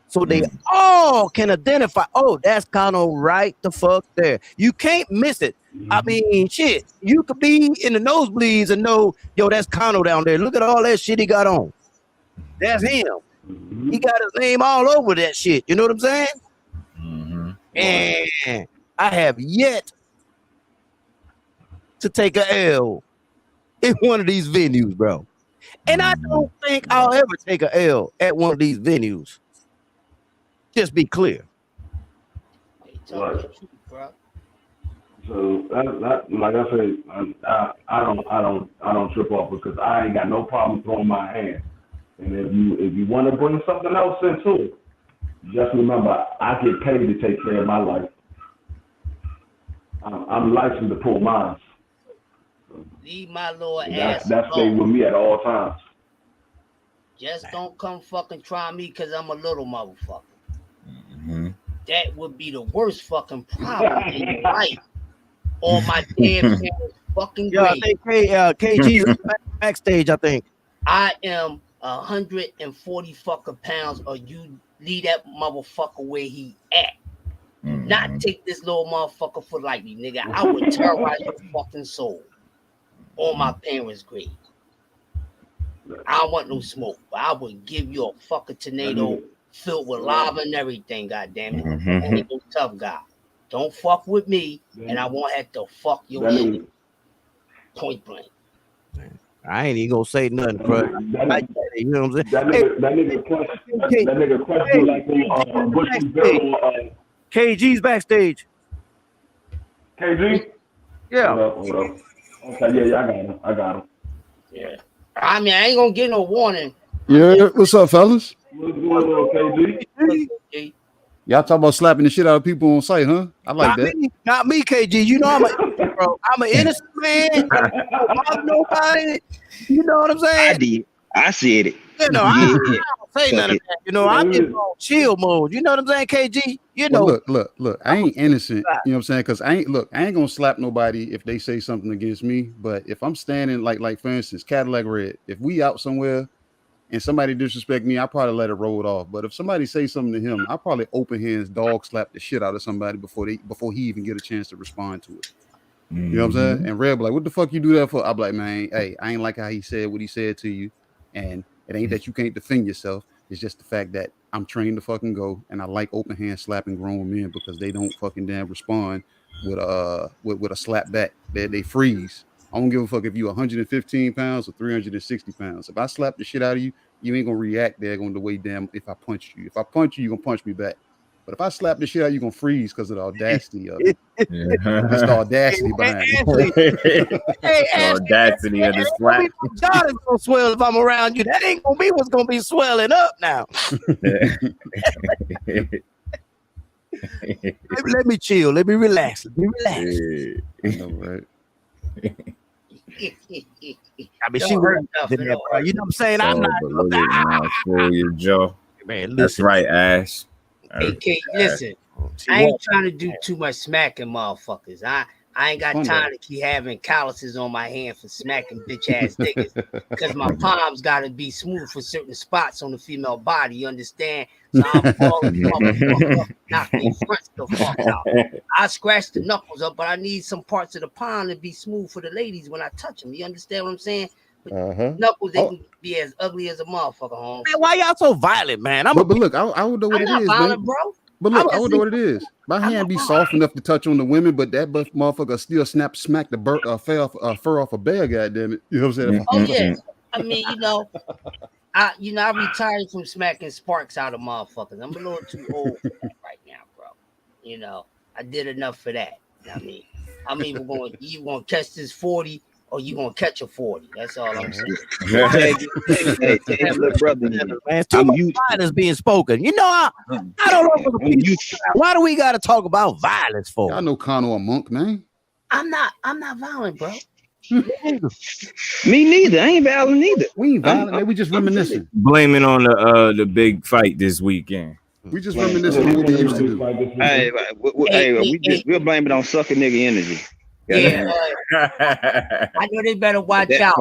So they all can identify, oh, that's Kano right the fuck there. You can't miss it. I mean, shit, you could be in the nosebleeds and know, yo, that's Kano down there. Look at all that shit he got on. That's him. He got his name all over that shit. You know what I'm saying? And I have yet to take a L in one of these venues, bro. And I don't think I'll ever take a L at one of these venues. Just be clear. Right. So that like I said, I don't trip off because I ain't got no problem throwing my hand. And if you want to bring something else into it, just remember I get paid to take care of my life. I'm licensed to pull mines. Leave my little ass that stays with me at all times. Just don't come fucking try me because I'm a little motherfucker. That would be the worst fucking problem in your life. Or my dead parents fucking grave. I think KG's backstage, I think. I am 140 fucking pounds, or you leave that motherfucker where he at. Not take this little motherfucker for lightly, nigga. I would terrorize your fucking soul on my parents' grave. I don't want no smoke, but I would give you a fucking tornado filled with lava and everything, goddamn it. And ain't no tough guy. Don't fuck with me, and I won't have to fuck your shit. Point blank. I ain't even gonna say nothing, bro. You know what I'm saying? That nigga question like Bush's bill. KG's backstage. KG? Yeah. Hold up. Okay, yeah, I got him. Yeah. I mean, I ain't gonna get no warning. Yeah, what's up, fellas? What's going on, KG? Y'all talking about slapping the shit out of people on site, huh? I like that. Not me, KG. You know I'm an innocent man. I'm nobody. You know what I'm saying? I did. I said it. You know, I don't say none of that. You know, I'm just on chill mode. You know what I'm saying, KG? You know. Well, look. I ain't innocent. You know what I'm saying? Because I ain't gonna slap nobody if they say something against me. But if I'm standing like for instance, Cadillac Red, if we out somewhere and somebody disrespect me, I probably let it roll off. But if somebody say something to him, I probably open hands, dog slap the shit out of somebody before he even get a chance to respond to it. You know what I'm saying? And Red be like, what the fuck you do that for? I'm like, man, hey, I ain't like how he said what he said to you. And it ain't that you can't defend yourself. It's just the fact that I'm trained to fucking go, and I like open hand slapping grown men because they don't fucking damn respond with a slap back. They freeze. I don't give a fuck if you 115 pounds or 360 pounds. If I slap the shit out of you, you ain't gonna react there on the way damn if I punch you. If I punch you, you're gonna punch me back. But if I slap the shit out, you're gonna freeze because of the audacity of it. It's the audacity behind it. The audacity of the slap. God is gonna swell if I'm around you. That ain't gonna be what's gonna be swelling up now. Let me chill. Let me relax. Let me relax. I know, right? I mean, she hurt enough, you know what I'm saying? I'm not. Your jaw. Man, that's right, Ash. Okay, listen. I ain't trying to do too much smacking, motherfuckers. I ain't got time to keep having calluses on my hand for smacking bitch ass niggas because my palms gotta be smooth for certain spots on the female body. You understand? So I'm falling motherfucker up, knocking their fronts the fuck out. I scratch the knuckles up, but I need some parts of the palm to be smooth for the ladies when I touch them. You understand what I'm saying? Knuckles, they can be as ugly as a motherfucker, home. Man, why y'all so violent, man? But look, I don't know what it is, violent, man. Bro. But look, I don't know what it is. My hand be soft enough to touch on the women, but that motherfucker still smack the fur off a bear. Goddamn it! You know what I'm saying? Oh yeah. I mean, I retired from smacking sparks out of motherfuckers. I'm a little too old for that right now, bro. You know, I did enough for that. I mean, I'm either going to catch this 40 or you gonna catch a 40. That's all I'm saying. Hey, look, brother, man, too much violence being spoken. You know, I don't know. Why do we got to talk about violence for? I know Connor a monk, man. I'm not violent, bro. Me neither. I ain't violent neither. We ain't violent, man. We just reminiscing. Blaming on the big fight this weekend. We just reminiscing on what we used to do. Hey, we'll blame it on sucker nigga energy. Yeah, I know they better watch out.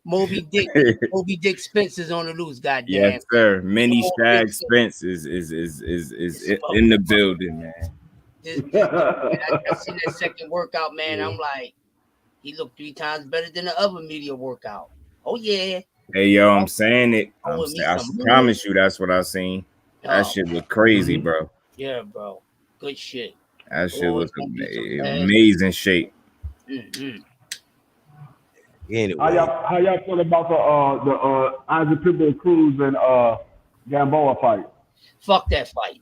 Moby Dick Spence is on the loose, goddamn. Yes, sir. Mini Shag Spence is in the building, man. I seen that second workout, man. I'm like, he looked 3 times better than the other media workout. Oh yeah. Hey yo, I'm saying it. I promise you, that's what I seen. That shit was crazy, bro. Yeah, bro. Good shit. That shit was amazing shape. Mm-hmm. Anyway. How y'all feel about the Isaac Pitbull Cruz and Gamboa fight? Fuck that fight.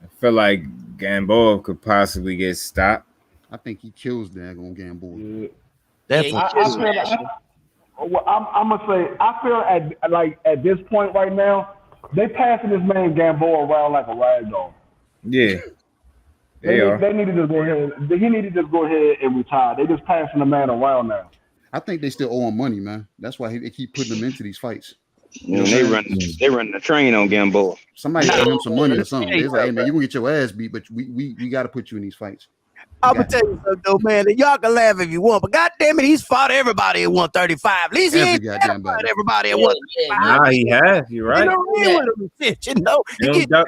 I feel like Gamboa could possibly get stopped. I think he kills daggone Gamboa. Yeah. I'm gonna say I feel at this point right now they passing this man Gamboa around like a rag doll. Yeah. They need to just go ahead. He needed to just go ahead and retire. They just passing the man around now. I think they still owe him money, man. That's why they keep putting him into these fights. You know, they run the train on Gamboa. Somebody owe him some money or something. They're like, hey man, you gonna get your ass beat, but we got to put you in these fights. I'm gonna tell you something though, man. Y'all can laugh if you want, but goddamn it, he's fought everybody at 135. At least he ain't fought everybody at 135. Nah, he has. You're right. You know, he get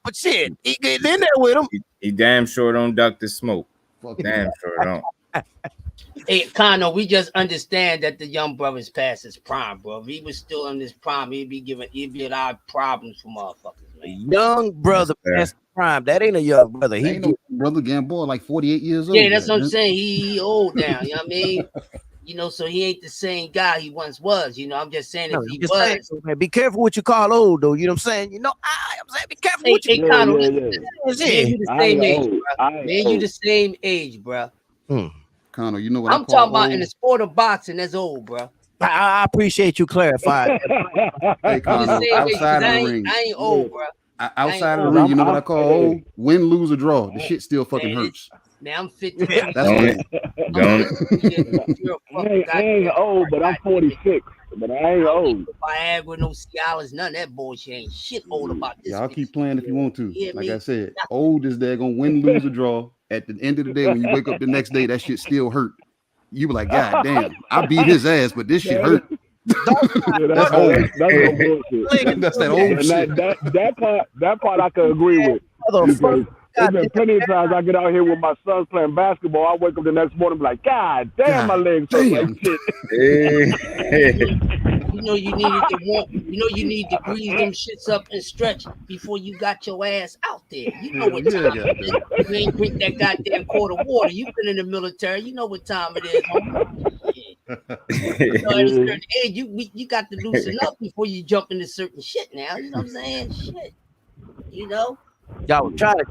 but shit, he get in there with him. He damn sure don't duck the smoke. Damn sure don't. Hey, Kano, we just understand that the young brother's past his prime, bro. If he was still in his prime, he'd be a lot of problems for motherfuckers, man. Young brother past his prime. That ain't a young brother. He ain't no brother Gamboa like 48 years old. Yeah, that's what I'm saying. He old now, you know what I mean? You know, so he ain't the same guy he once was. You know, I'm just saying if he was. Saying, man, be careful what you call old, though. You know what I'm saying? You know, I'm saying be careful what you call old. You the same age, bro. Connor, you know what I'm talking about in the sport of boxing, that's old, bro. I appreciate you clarifying. Hey, Connor, outside of the ring. I ain't old, bro. Outside of the ring, you know what I call old? Win, lose, or draw. The shit still fucking hurts. Man, I'm 50. That's right. I ain't old, but I'm 46. But I ain't old. Viagra, no Cialis, none of that bullshit ain't shit old about this. Y'all keep playing if you want to. Like I said, old is there gonna win, lose, or draw. At the end of the day, when you wake up the next day, that shit still hurt. You be like, God damn, I beat his ass, but this shit hurt. That's old. That's bullshit. That's that old shit. That part I can agree with. There's been plenty of times I get out here with my sons playing basketball. I wake up the next morning and be like, God damn, my legs hurt like shit. You know you needed to want. You know you need to grease them shits up and stretch before you got your ass out there. You know what time it is. You ain't drink that goddamn quart of water. You've been in the military. You know what time it is, homie. You know, at a certain age, you got to loosen up before you jump into certain shit. Now, you know what I'm saying? Shit. You know. Y'all was trying to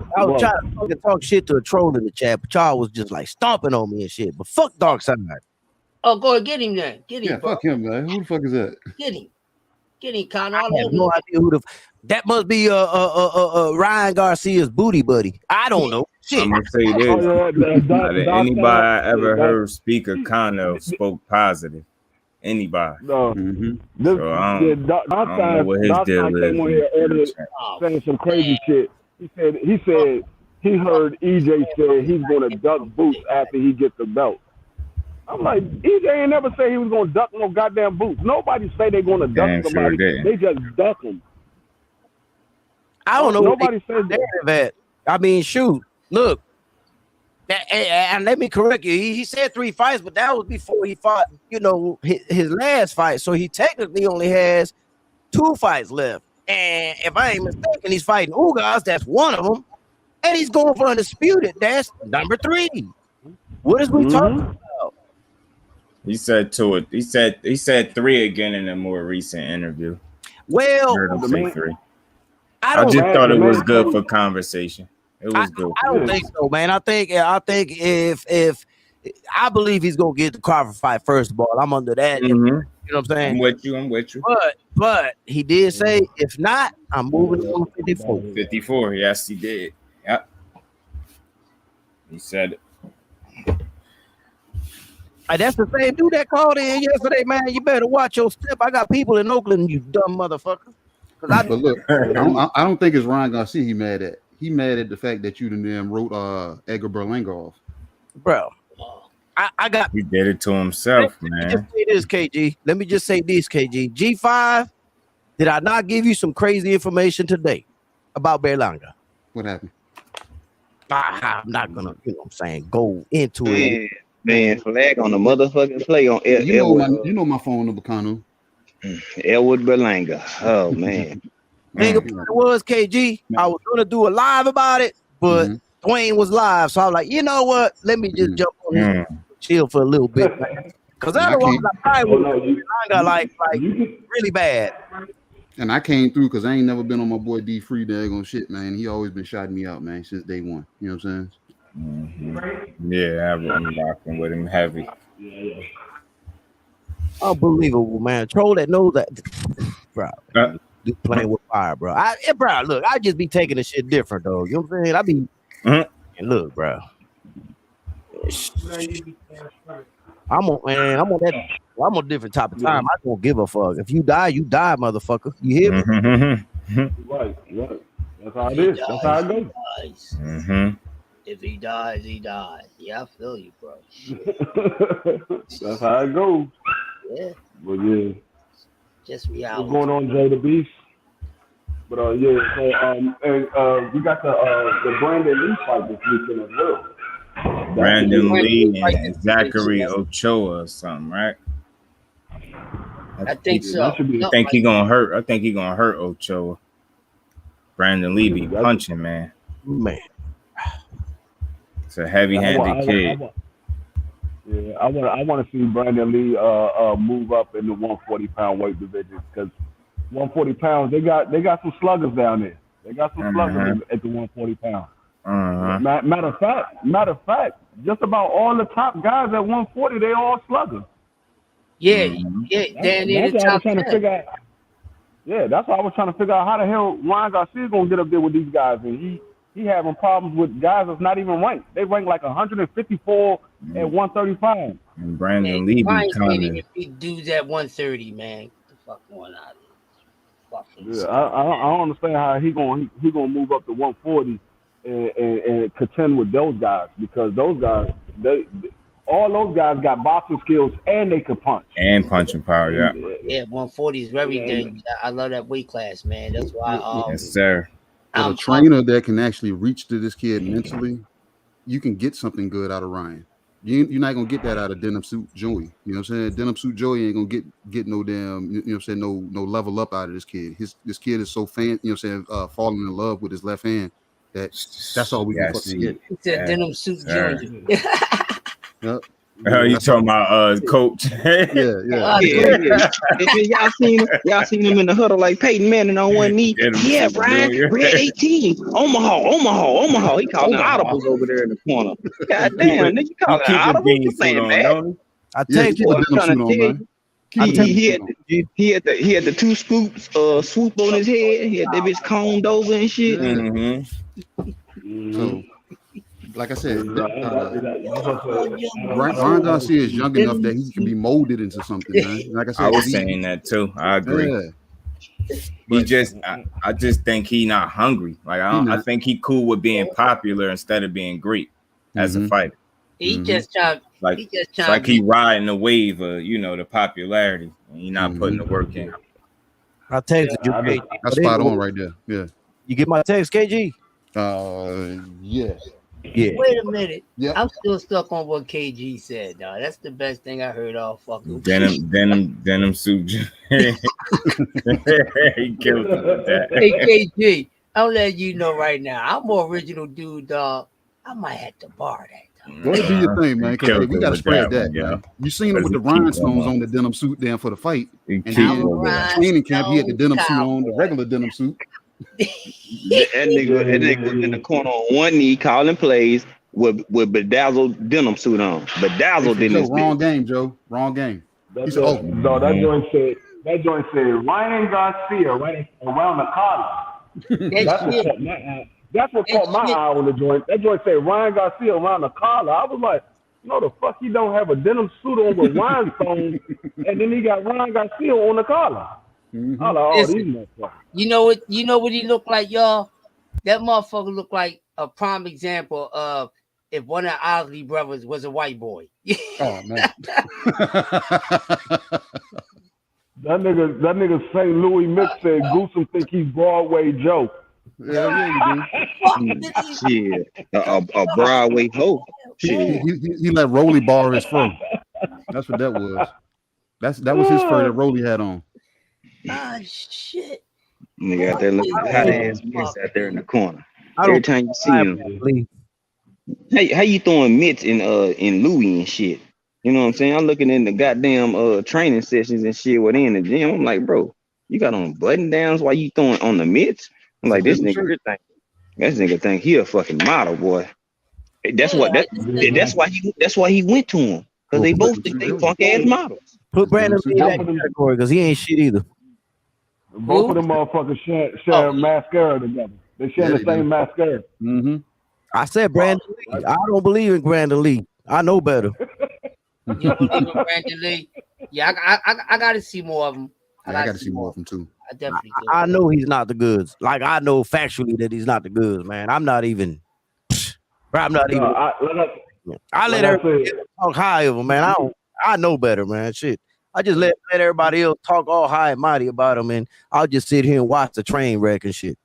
fucking talk shit to a troll in the chat, but y'all was just like stomping on me and shit. But fuck Dark Side. Oh, go ahead, get him then. Get him, Yeah, bro. fuck him, man. Who the fuck is that? Get him, Connor. I have no idea who the. That must be Ryan Garcia's booty buddy. I don't know. Shit. I'm gonna say this: out of anybody I ever heard speak of Kano spoke positive. Anybody. No. So I don't know what his deal is. Saying some crazy shit. He said he heard EJ say he's gonna duck Boots after he gets the belt. I'm like, EJ ain't never say he was gonna duck no goddamn Boots. Nobody say they're gonna duck somebody. They just duck him. I don't know. Nobody says that. I mean, shoot. Look. And let me correct you. He said 3 fights, but that was before he fought, you know, his last fight. So he technically only has 2 fights left. And if I ain't mistaken, he's fighting Ugas. That's one of them. And he's going for undisputed. That's number 3. What is we talking about? He said 2. He said 3 again in a more recent interview. Well, heard him say 3. I just thought it was good for conversation. It was good. I don't think so, man. I think if I believe he's gonna get the Carver fight first of all. I'm under that. You know what I'm saying? I'm with you. But he did say if not, I'm moving to 54. 54. Yes, he did. Yep. He said it. That's the same dude that called in yesterday, man. You better watch your step. I got people in Oakland, you dumb motherfucker. But look, I don't think it's Ryan Garcia he mad at. He mad at the fact that you then wrote Edgar Berlanga off. Bro, I got. He did it to himself, man. Let me just say this, KG. Let me just say this, KG. G5, did I not give you some crazy information today about Berlanga? What happened? I'm not gonna, you know what I'm saying, go into it. Man, flag on the motherfucking play on you know my phone number, Kanu. Elwood Berlanga. Oh man. Thing about it was, KG, I was gonna do a live about it, but Dwayne was live, so I was like, you know what? Let me just jump on this, chill for a little bit, because otherwise I would like really bad. And I came through because I ain't never been on my boy D Free daggone shit, man. He always been shouting me out, man, since day one. You know what I'm saying? Yeah, I've been rocking with him heavy. Unbelievable, man. Troll that knows that, bro. You playing with fire, bro. Look, I just be taking the shit different, though. You know what I'm saying? I be and look, bro. I'm on a different type of time. I don't give a fuck. If you die, motherfucker. You hear me? Right. That's how it is. That's how it goes. If he dies, he dies. Yeah, I feel you, bro. That's how it goes. Yeah. But yeah. Just reality. What's going on, Jay the Beast? But yeah, so and we got the Brandon Lee fight this weekend as well. Brandon Lee and Zachary Ochoa or something, right? I think so. I think he gonna hurt. I think he gonna hurt Ochoa. Brandon Lee be punching, man. It's a heavy-handed kid. I want to see Brandon Lee move up in the 140-pound weight division because 140 pounds they got some sluggers down there. They got some sluggers at the 140 pounds. Matter of fact, just about all the top guys at 140 they all sluggers. Yeah. That's what I was trying to figure out. Yeah, that's why I was trying to figure out how the hell Ryan Garcia gonna get up there with these guys, and he having problems with guys that's not even ranked. They rank like 154 at 135. And Brandon Lee be kind of big dudes at 130, man. Get the fuck going out of here. Yeah, I don't understand how he gonna move up to 140 and contend with those guys because those guys all those guys got boxing skills and they could punch. And punching power, yeah. Yeah, 140 is very dangerous. I love that weight class, man. That's why yes, sir. With a trainer that can actually reach to this kid mentally, you can get something good out of Ryan. You're not gonna get that out of Denim Suit Joey. You know what I'm saying? Denim Suit Joey ain't gonna get no damn, you know what I'm saying, no level up out of this kid. This kid is so fan, you know what I'm saying, falling in love with his left hand that's all we can fucking get. He said Denim Suit Junior. Yep. Oh, you talking about coach? Yeah. Y'all seen him in the huddle like Peyton Manning on one knee. Yeah, Brian, red 18, Omaha. He calling audibles over there in the corner. God damn, nigga, you calling audibles? You playing man? I text you. He had the two scoops swoop on his head. He had that bitch combed over and shit. So, like I said, Ron Garcia is young enough that he can be molded into something, man. Like I said, I was saying that too. I agree. Yeah. I just think he not hungry. Like I think he cool with being popular instead of being great as a fighter. He just trying. It's like he riding the wave of the popularity, and he not putting the work in. I texted you, KG. That's spot on right there. Yeah. You get my text, KG? Yes. Yeah. Wait a minute. Yeah. I'm still stuck on what KG said, dog. That's the best thing I heard all fucking Denim Suit. He killed him with that. Hey KG, I'll let you know right now. I'm more original dude, dog. I might have to bar that. Go ahead, do your thing, man. Because we gotta spread that. Man. You seen him with the rhinestones on the denim suit down for the fight, and then training camp he had the denim suit on, the regular denim suit. That nigga in the corner on one knee calling plays with bedazzled denim suit on. Bedazzled denim. Wrong game, Joe. Wrong game. That joint said Ryan Garcia right around the collar. That's what caught my eye on the joint. That joint said Ryan Garcia around the collar. I was like, no, the fuck he don't have a denim suit on with rhinestones, and then he got Ryan Garcia on the collar. You know what he looked like, y'all? That motherfucker looked like a prime example of if one of the Osley brothers was a white boy. Oh man. That nigga St. Louis Mix said Goosum think he's Broadway Joe. Yeah, Shit. A Broadway hoe. Shit. He let Rolly borrow his fur. That's what that was. That was his fur that Rolly had on. Ah, shit. Nigga got that little hot ass mitts out there in the corner. Every time you see him. How you throwing mitts in Louis and shit? You know what I'm saying? I'm looking in the goddamn training sessions and shit with in the gym. I'm like, bro, you got on button downs while you throwing on the mitts? I'm like, this nigga think he a fucking model, boy. That's why he went to him. Because they both think they funk ass models. Put Brandon Lee in that category because he ain't shit either. Both of them motherfuckers share mascara together. They share the same mascara. Mm-hmm. I said Brandon Lee. I don't believe in Brandon Lee. I know better. You don't believe in Brandon Lee? Yeah, I got to see more of him. I got to see more of him too. I definitely do. I know he's not the goods. Like I know factually that he's not the goods, man. I'm not even. I let everybody talk high of him, man. I know better, man. Shit. I just let everybody else talk all high and mighty about him, and I'll just sit here and watch the train wreck and shit.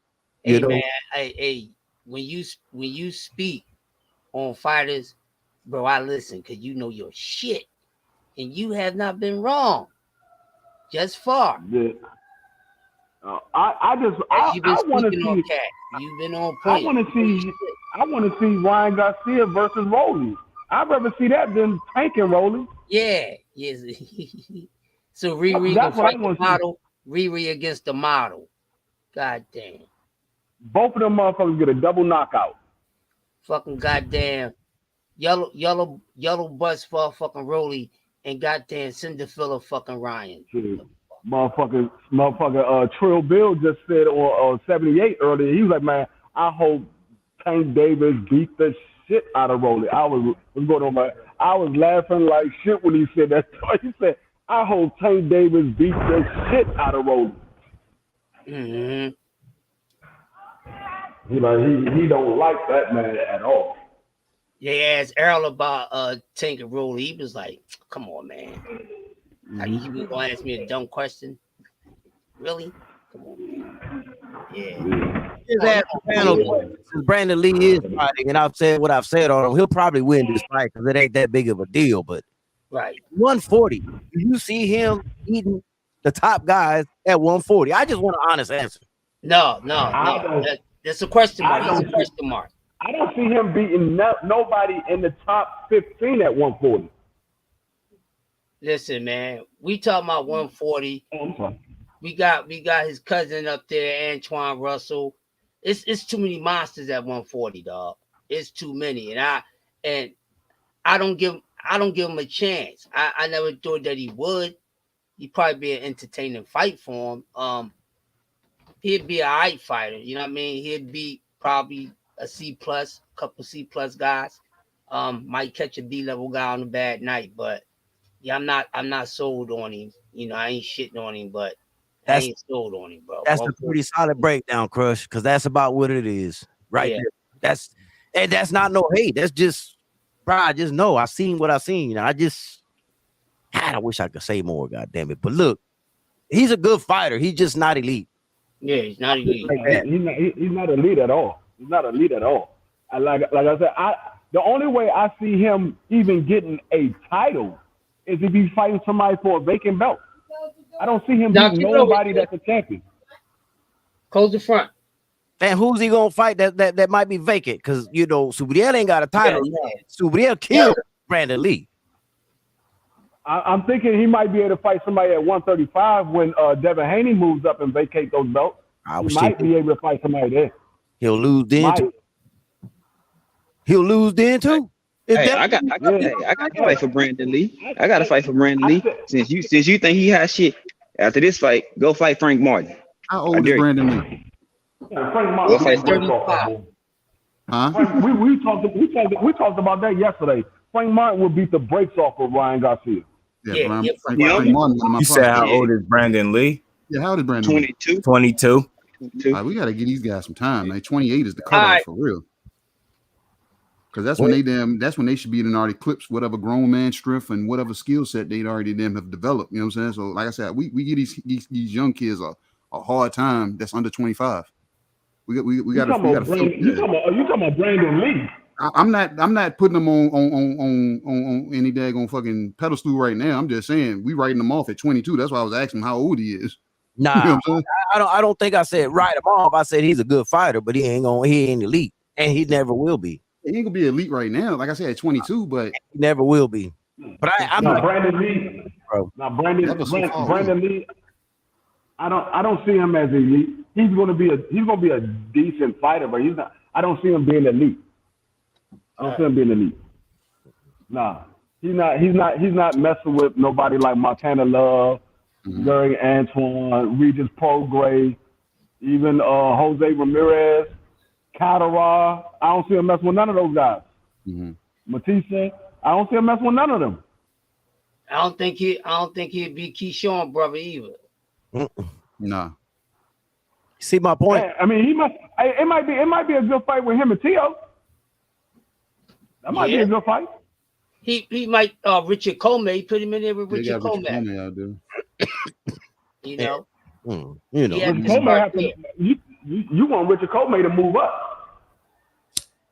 Hey, man, hey, when you speak on fighters, bro, I listen because you know your shit, and you have not been wrong. Just far. Yeah. I want to see. You've been on point. I want to see Ryan Garcia versus Rolly. I'd rather see that than Tank and Rolly. Yeah, yes. So Riri can fight the model. Riri against the model. God damn. Both of them motherfuckers get a double knockout. Fucking goddamn yellow butts for fucking Rolly and goddamn Cinderfilla fucking Ryan. Motherfucker, Trill Bill just said on 78 earlier. He was like, man, I hope Tank Davis beat the shit out of Rolly. I was laughing like shit when he said that. He said, I hope Tank Davis beat the shit out of Rolly. Mm-hmm. He don't like that man at all. They asked Earl about Tank and Rolly. He was like, come on, man. You was gonna ask me a dumb question? Really? Come on. Yeah. Just ask the panel, since Brandon Lee is fighting, and I've said what I've said on him, he'll probably win this fight because it ain't that big of a deal. But Right. 140, do you see him eating the top guys at 140? I just want an honest answer. No. That's a question mark. It's a question mark. I don't see him beating nobody in the top 15 at 140. Listen, man, we talking about 140. Oh, I'm sorry. We got his cousin up there, Antoine Russell. It's too many monsters at 140, dog. It's too many, and I don't give him a chance. I never thought that he would. He'd probably be an entertaining fight for him. He'd be a right fighter. You know what I mean? He'd be probably a C+, couple C+ guys. Might catch a B level guy on a bad night, but yeah, I'm not sold on him. You know, I ain't shitting on him, but I ain't sold on him, bro. That's a pretty solid breakdown, Crush, because that's about what it is, right there. That's not no hate. That's just, bro. I just know I seen what I seen. I wish I could say more. God damn it! But look, he's a good fighter. He's just not elite. Yeah, he's not elite. He's not elite at all. He's not elite at all. Like I said, the only way I see him even getting a title is if he's fighting somebody for a vacant belt. I don't see him beating nobody that's a champion. Close the front. And who's he gonna fight that might be vacant? Because you know Subriel ain't got a title. Subriel killed Brandon Lee. I'm thinking he might be able to fight somebody at 135 when Devin Haney moves up and vacate those belts. He might be able to fight somebody there. He'll lose then too. He'll lose then too. Hey, I got to fight for Brandon Lee. I got to fight for Brandon Lee. Since you think he has shit, after this fight, go fight Frank Martin. How old is Brandon Lee? Frank Martin. Go fight 35. Huh? We talked about that yesterday. Frank Martin will beat the brakes off of Ryan Garcia. Frank Martin, one of my You said how old is Brandon Lee? Yeah, how old is Brandon? 22. 22. Right, we got to give these guys some time. Man. 28 is the cutoff for real. Because that's when they should be in already eclipse whatever grown man strength and whatever skill set they'd already have developed. You know what I'm saying? So like I said, we give these young kids a hard time that's under 25. We got to. You talking about Brandon Lee? I'm not putting them on any daggone fucking pedestal right now. I'm just saying we writing them off at 22. That's why I was asking him how old he is. Nah, you know I don't think I said write him off. I said he's a good fighter, but he ain't elite, and he never will be. He ain't gonna be elite right now, like I said, at 22, but he never will be. But I'm not Brandon Lee, bro. Now Brandon Lee, I don't see him as elite. He's gonna be a decent fighter, but he's not. I don't see him being elite. I don't see him being elite. Nah, he's not messing with nobody like Montana Love, Gary Antoine, Regis Prograis, even Jose Ramirez. Catara, I don't see him messing with none of those guys. Matisse, I don't see him messing with none of them. I don't think he'd be Keyshawn brother either. Nah. See my point? I mean, it might be a good fight with him and Tio. That might be a good fight. He might Richard Comey, put him in there with Richard Comey. Out there. You know. You know. Yeah, you want Richard Comey to move up.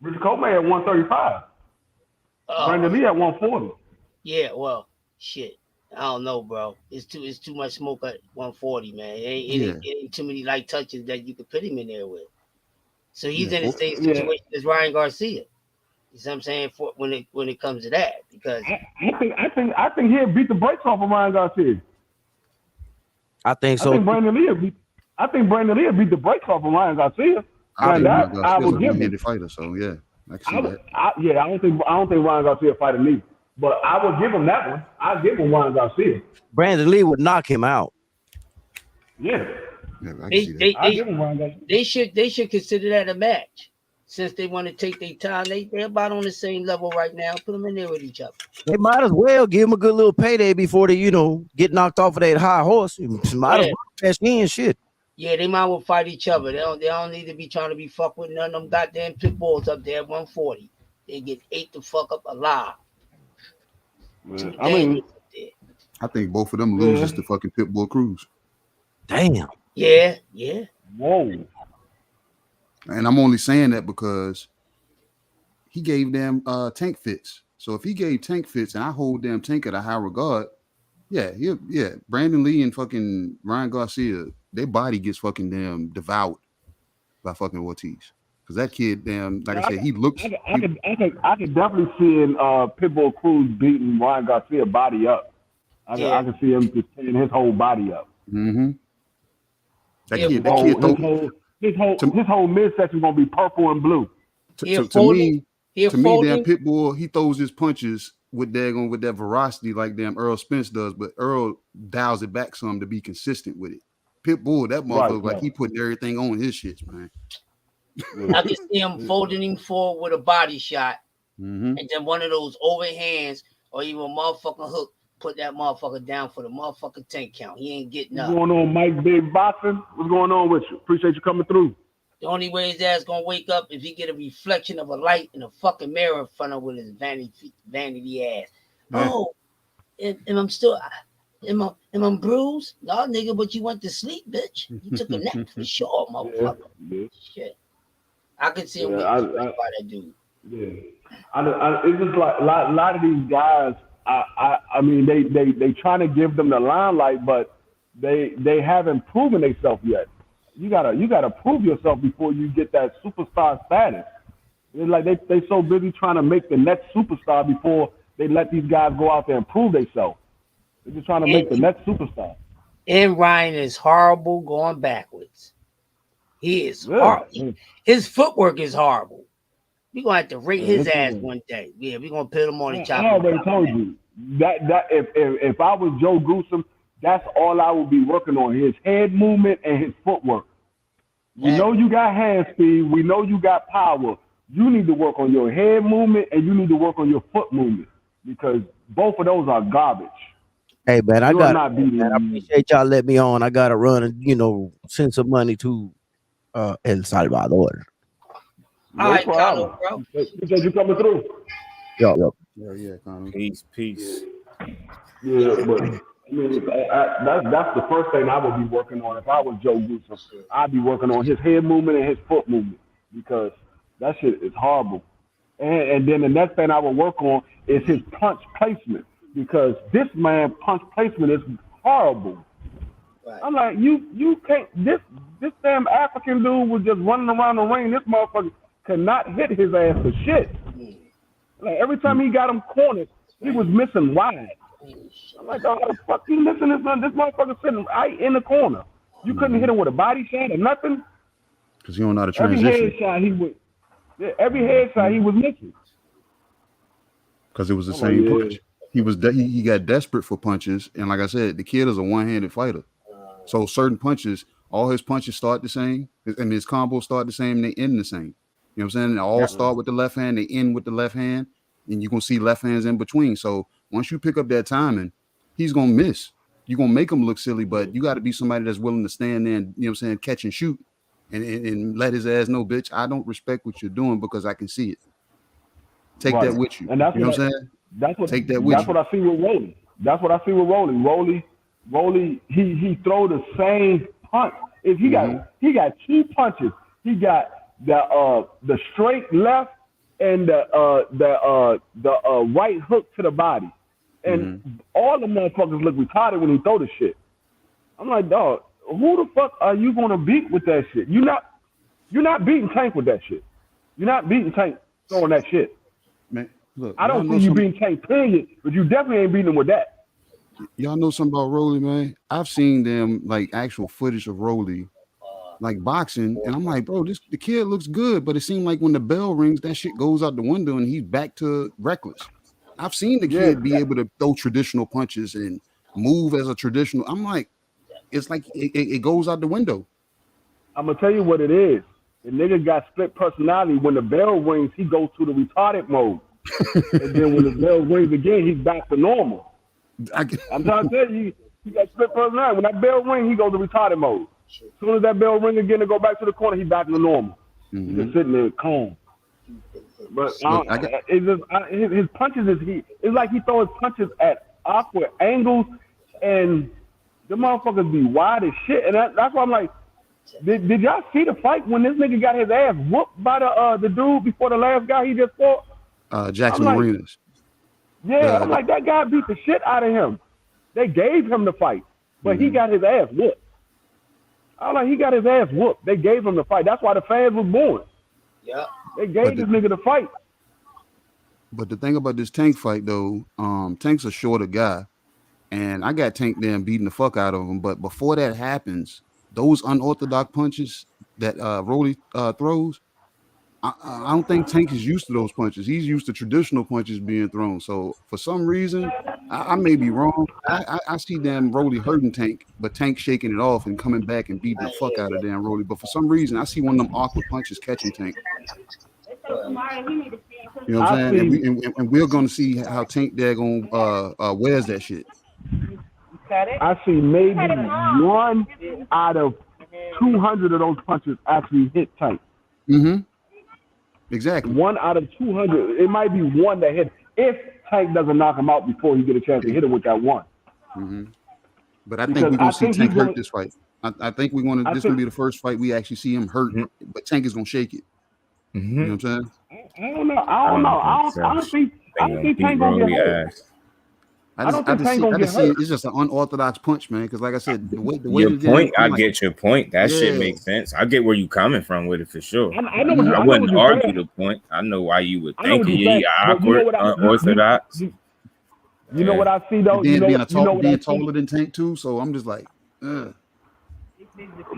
Richard Comey at 135. Brandon Lee at 140. Yeah, well, shit. I don't know, bro. It's too much smoke at 140, man. It ain't too many light touches that you could put him in there with. So he's in the same situation as Ryan Garcia. You see what I'm saying? For when it comes to that, because I think he'll beat the brakes off of Ryan Garcia. I think so. I think Brandon Lee will beat the brakes off of Ryan Garcia. I would give him. Fighter, so yeah, I can see that. I don't think Ryan Garcia fighting me, but I would give him that one. I'll give him Ryan Garcia. Brandon Lee would knock him out. Yeah. They should consider that a match. Since they want to take their time, they're about on the same level right now. Put them in there with each other. They might as well give them a good little payday before they, get knocked off of that high horse. Might as well cash in shit. Yeah, they might well fight each other. They don't need to be trying to be fucked with none of them goddamn pit bulls up there at 140. They get ate the fuck up alive. I mean, I think both of them loses to fucking Pitbull Cruz. Damn. Yeah. Whoa. And I'm only saying that because he gave them Tank fits. So if he gave Tank fits and I hold damn Tank at a high regard, yeah. Brandon Lee and fucking Ryan Garcia, their body gets fucking damn devoured by fucking Ortiz. Because that kid, damn, like I said, he looks. I could definitely see in Pitbull Cruz beating Ryan Garcia body up. I can see him just tearing his whole body up. Mm-hmm. His whole midsection gonna be purple and blue. To me, damn Pitbull, he throws his punches with that veracity like damn Earl Spence does, but Earl dials it back some to be consistent with it. Pitbull, that motherfucker, like he putting everything on his shits, man. I can see him folding him forward with a body shot, and then one of those overhands or even a motherfucking hook. Put that motherfucker down for the motherfucking 10 count. He ain't getting up. What's going on, Mike Big Boxing? What's going on with you? Appreciate you coming through. The only way his ass gonna wake up if he get a reflection of a light in a fucking mirror in front of with his vanity ass. Yeah. Oh, and I'm still, am I bruised? No, nigga, but you went to sleep, bitch. You took a nap for sure, motherfucker. Yeah. Shit. I can see him wake up by that dude. Yeah. It's just like a lot of these guys. I mean, they trying to give them the limelight, but they haven't proven themselves yet. You gotta prove yourself before you get that superstar status. It's like they so busy trying to make the next superstar before they let these guys go out there and prove themselves. They're just trying to make the next superstar. And Ryan is horrible going backwards. He is horrible. His footwork is horrible. We're gonna have to rate his ass one day. Yeah, we're gonna put him on the chopper. I already told you that if I was Joe Gruesome, that's all I would be working on: his head movement and his footwork. We know you got hand speed. We know you got power. You need to work on your head movement and you need to work on your foot movement because both of those are garbage. Hey, man, I appreciate y'all let me on. I got to run and, send some money to El Salvador. All right, Carlo, bro. Because you coming through. Yo. Yeah, Connie. Peace. Yeah, but I mean, that's the first thing I would be working on if I was Joe Gruesome. I'd be working on his head movement and his foot movement because that shit is horrible. And then the next thing I would work on is his punch placement because this man punch placement is horrible. Right. I'm like, you can't. This damn African dude was just running around the ring. This motherfucker could not hit his ass for shit. Like every time he got him cornered, he was missing wide. I'm like, oh, how the fuck you missing this man? This motherfucker sitting right in the corner. You couldn't hit him with a body shot or nothing. Because he don't know how to transition. Every headshot he was missing. Because it was the same punch. He got desperate for punches, and like I said, the kid is a one-handed fighter. So certain punches, all his punches start the same, and his combos start the same, and they end the same. You know what I'm saying? They all start with the left hand, they end with the left hand, and you're gonna see left hands in between. So once you pick up that timing, he's gonna miss. You're gonna make him look silly, but you got to be somebody that's willing to stand there and catch and shoot, and let his ass know, bitch, I don't respect what you're doing because I can see it. Take that with you. And that's you know what I'm saying? Take that with you. That's what I see with Rolly. That's what I see with Rolly. Rolly, he throw the same punch. If he got two punches. He got the straight left and the right hook to the body. And all the motherfuckers look retarded when he throw the shit. I'm like, dog, who the fuck are you gonna beat with that shit? You're not beating Tank with that shit. You're not beating Tank throwing that shit. Man, look, I don't see you beating Tank, period, but you definitely ain't beating him with that. Y'all know something about Rolly, man? I've seen them like actual footage of Rolly, like boxing, and I'm like, bro, the kid looks good, but it seemed like when the bell rings, that shit goes out the window and he's back to reckless. I've seen the kid be able to throw traditional punches and move as a traditional. I'm like, it's like it goes out the window. I'm gonna tell you what it is. The nigga got split personality. When the bell rings, he goes to the retarded mode, and then when the bell rings again, he's back to normal. I'm trying to tell you, he got split personality. When that bell rings, he goes to retarded mode. As soon as that bell ring again to go back to the corner, he's back to normal. He's just sitting there calm. But his punches it's like he throws punches at awkward angles, and The motherfuckers be wide as shit, and that's why I'm like, did y'all see the fight when this nigga got his ass whooped by the dude before the last guy he just fought? Jackson I'm like, Marinas. Yeah, I'm like, that guy beat the shit out of him. They gave him the fight, but he got his ass whooped. I'm like, he got his ass whooped. They gave him the fight. That's why the fans was born. Yeah. They gave this nigga the fight. But the thing about this Tank fight, though, Tank's a shorter guy, and I got Tank there beating the fuck out of him. But before that happens, those unorthodox punches that Rolly throws, I don't think Tank is used to those punches. He's used to traditional punches being thrown. So for some reason, I may be wrong. I see damn Rolly hurting Tank, but Tank shaking it off and coming back and beating the fuck out of damn Rolly. But for some reason, I see one of them awkward punches catching Tank. You know what I'm saying? And we're going to see how Tank daggone wears that shit. I see maybe 1 out of 200 of those punches actually hit Tank. Mm-hmm. Exactly. 1 out of 200. It might be one that hit if Tank doesn't knock him out before he get a chance to hit him with that one. Mm-hmm. But I think we're going to see Tank hurt this fight. I think we're going to. This is going to be the first fight we actually see him hurt, but Tank is going to shake it. Mm-hmm. You know what I'm saying? I don't know. I don't think Tank going to get hurt. I just see it's just an unorthodox punch, man. Because like I said, the way your point, I get your point. That shit makes sense. I get where you coming from with it for sure. I wouldn't argue the point. I know why you would think he awkward, unorthodox. You know what I see though? Being taller than Tank too, so I'm just like, ugh.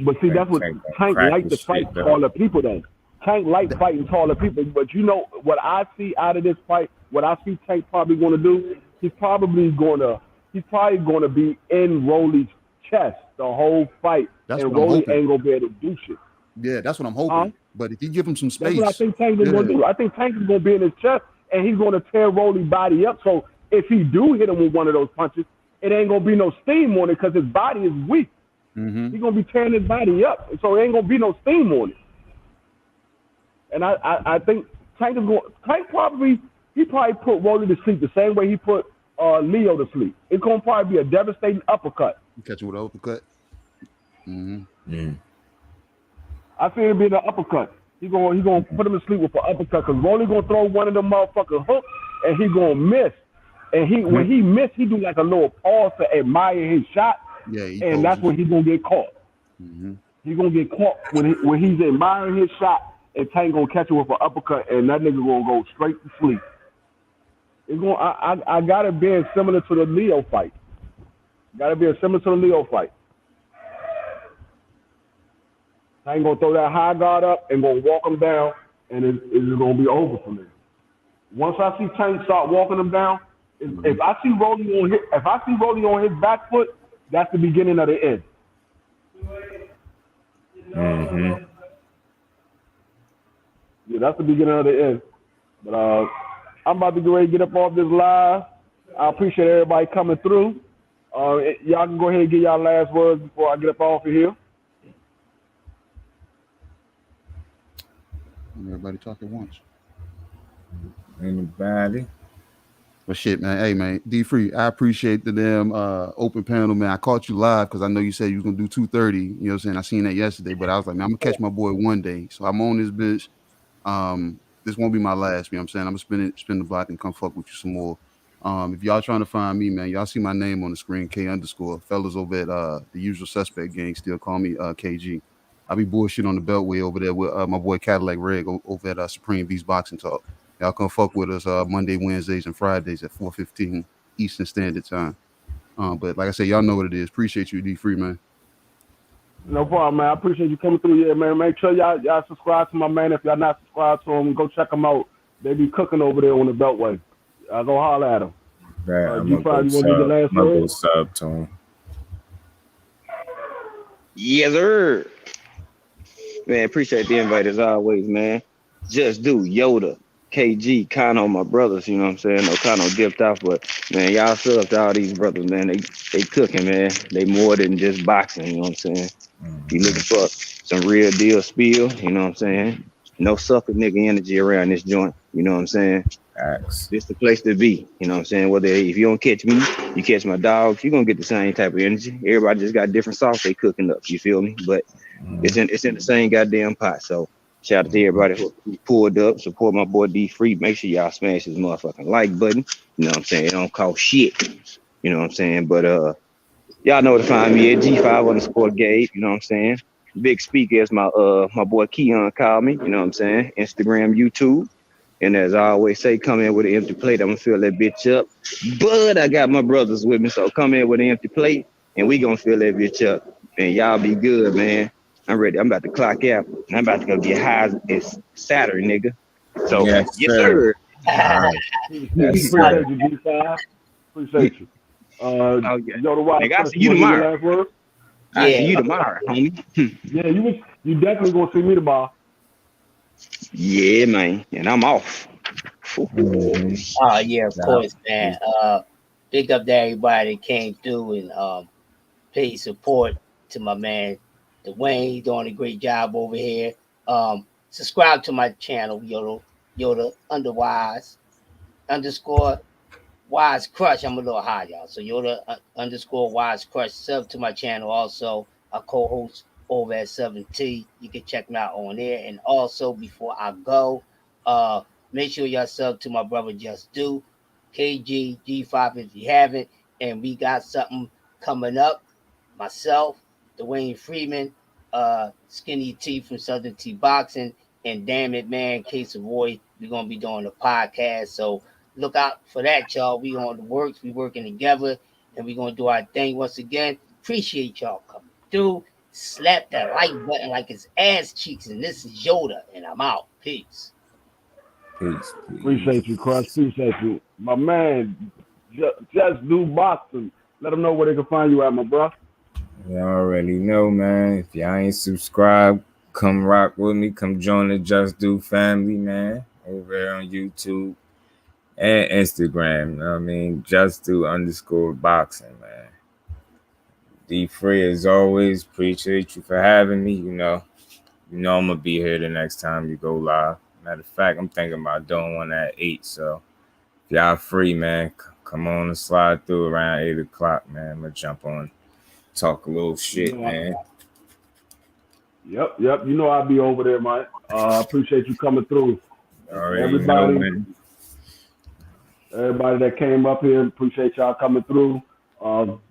But see, that's what Tank like to fight taller people. Then Tank like fighting taller people. But you know what I see out of this fight? What I see Tank probably going to do? He's probably going to be in Rolly's chest the whole fight, and Rolly ain't gonna be able to do shit. Yeah, that's what I'm hoping. But if you give him some space, that's what I think Tank is gonna do. I think Tank is gonna be in his chest, and he's gonna tear Rolly's body up. So if he do hit him with one of those punches, it ain't gonna be no steam on it because his body is weak. Mm-hmm. He's gonna be tearing his body up, so it ain't gonna be no steam on it. And I think Tank is going. Tank probably put Rolly to sleep the same way he put Leo to sleep. It's gonna probably be a devastating uppercut. Catch him with an uppercut. Mm-hmm. Mm. I see it being an uppercut. He's gonna put him to sleep with an uppercut because Rolly gonna throw one of them motherfucking hooks and he gonna miss. And when he miss, he do like a little pause to admire his shot. Yeah, and that's when he's gonna get caught. Mm-hmm. He's gonna get caught when he's admiring his shot, and Tank gonna catch him with an uppercut, and that nigga gonna go straight to sleep. It's going. I got it being similar to the Leo fight. Tank gonna throw that high guard up and gonna walk him down, and it's gonna be over from there. Once I see Tank start walking him down, if I see Rolly on his back foot, that's the beginning of the end. Mm-hmm. Yeah, that's the beginning of the end. But I'm about to go ahead and get up off this live. I appreciate everybody coming through. Y'all can go ahead and get y'all last words before I get up off of here. Everybody talk at once. Anybody? But shit, man. Hey, man. D-Free, I appreciate the damn open panel, man. I caught you live because I know you said you was going to do 2:30. You know what I'm saying? I seen that yesterday, but I was like, man, I'm going to catch my boy one day. So I'm on this bitch. This won't be my last, you know what I'm saying? I'm going to spin the block and come fuck with you some more. If y'all trying to find me, man, y'all see my name on the screen, K_. Fellas over at the Usual Suspect gang still call me KG. I be bullshit on the Beltway over there with my boy Cadillac Red over at Supreme Beast Boxing Talk. Y'all come fuck with us Monday, Wednesdays, and Fridays at 4:15 Eastern Standard Time. But like I said, y'all know what it is. Appreciate you, D-Free, man. No problem, man. I appreciate you coming through here, man. Make sure y'all subscribe to my man. If y'all not subscribed to him, go check him out. They be cooking over there on the Beltway. I'll go holler at him. I'm gonna go sub to him. Yes, sir. Man, appreciate the invite as always, man. Just do Yoda, KG, Kano, my brothers, you know what I'm saying? No, Kano dipped off, but man, y'all sub to all these brothers, man. They cooking, man. They more than just boxing, you know what I'm saying? You looking for some real deal spiel, you know what I'm saying? No sucker nigga energy around this joint, you know what I'm saying? This the place to be. You know what I'm saying? Whether if you don't catch me, you catch my dogs, you're gonna get the same type of energy. Everybody just got different sauce they cooking up. You feel me? But it's in the same goddamn pot. So shout out to everybody who pulled up. Support my boy D Free. Make sure y'all smash his motherfucking like button. You know what I'm saying? It don't cost shit. You know what I'm saying? But y'all know where to find me at G5_Gabe. You know what I'm saying? Big speaker as my boy Keon called me. You know what I'm saying? Instagram, YouTube. And as I always say, come in with an empty plate. I'm gonna fill that bitch up. But I got my brothers with me, so come in with an empty plate, and we gonna fill that bitch up. And y'all be good, man. I'm ready. I'm about to clock out. And I'm about to go get high as Saturn, nigga. So yes, sir. Appreciate you, D5. Appreciate you. Yeah. Yoda Wild, nigga, I see you tomorrow. Last word? I see you tomorrow, homie. Yeah, you definitely gonna see me tomorrow. Yeah, man. And I'm off. Oh yeah, of course, man. Big up to everybody that came through and paid support to my man Dwayne. He's doing a great job over here. Subscribe to my channel, Yoda _Wise Crush. I'm a little high, y'all. So Yoda _Wise Crush. Sub to my channel also. I co-host over at 7T. You can check me out on there. And also before I go, make sure y'all sub to my brother Just Do, KG G5 if you haven't. And we got something coming up. Myself, Dwayne Freeman, Skinny T from Southern T Boxing, and Damn It Man, Case of Roy. We're gonna be doing a podcast. So look out for that, y'all. We on the works, we working together, and we're gonna do our thing once again. Appreciate y'all coming through. Slap that like button like it's ass cheeks, and this is Yoda, and I'm out. Peace. Peace. Appreciate you, Crush. Appreciate you. My man, Just Do Boxing. Let them know where they can find you at, my bro. You already know, man. If y'all ain't subscribed, come rock with me. Come join the Just Do family, man. Over here on YouTube and Instagram. You know what I mean? Just Do _boxing, man. D Free as always. Appreciate you for having me. You know I'm gonna be here the next time you go live. Matter of fact, I'm thinking about doing one at 8. So if y'all free, man, come on and slide through around 8 o'clock, man. I'm gonna jump on, talk a little shit, man. Yep. You know I'll be over there, man. Appreciate you coming through. Everybody that came up here, appreciate y'all coming through.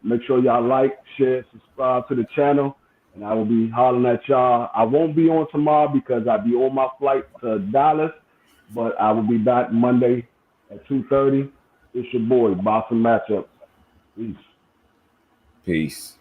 Make sure y'all like, share, subscribe to the channel, and I will be hollering at y'all. I won't be on tomorrow because I'll be on my flight to Dallas, but I will be back Monday at 2:30. It's your boy, Boxing Matchups. Peace.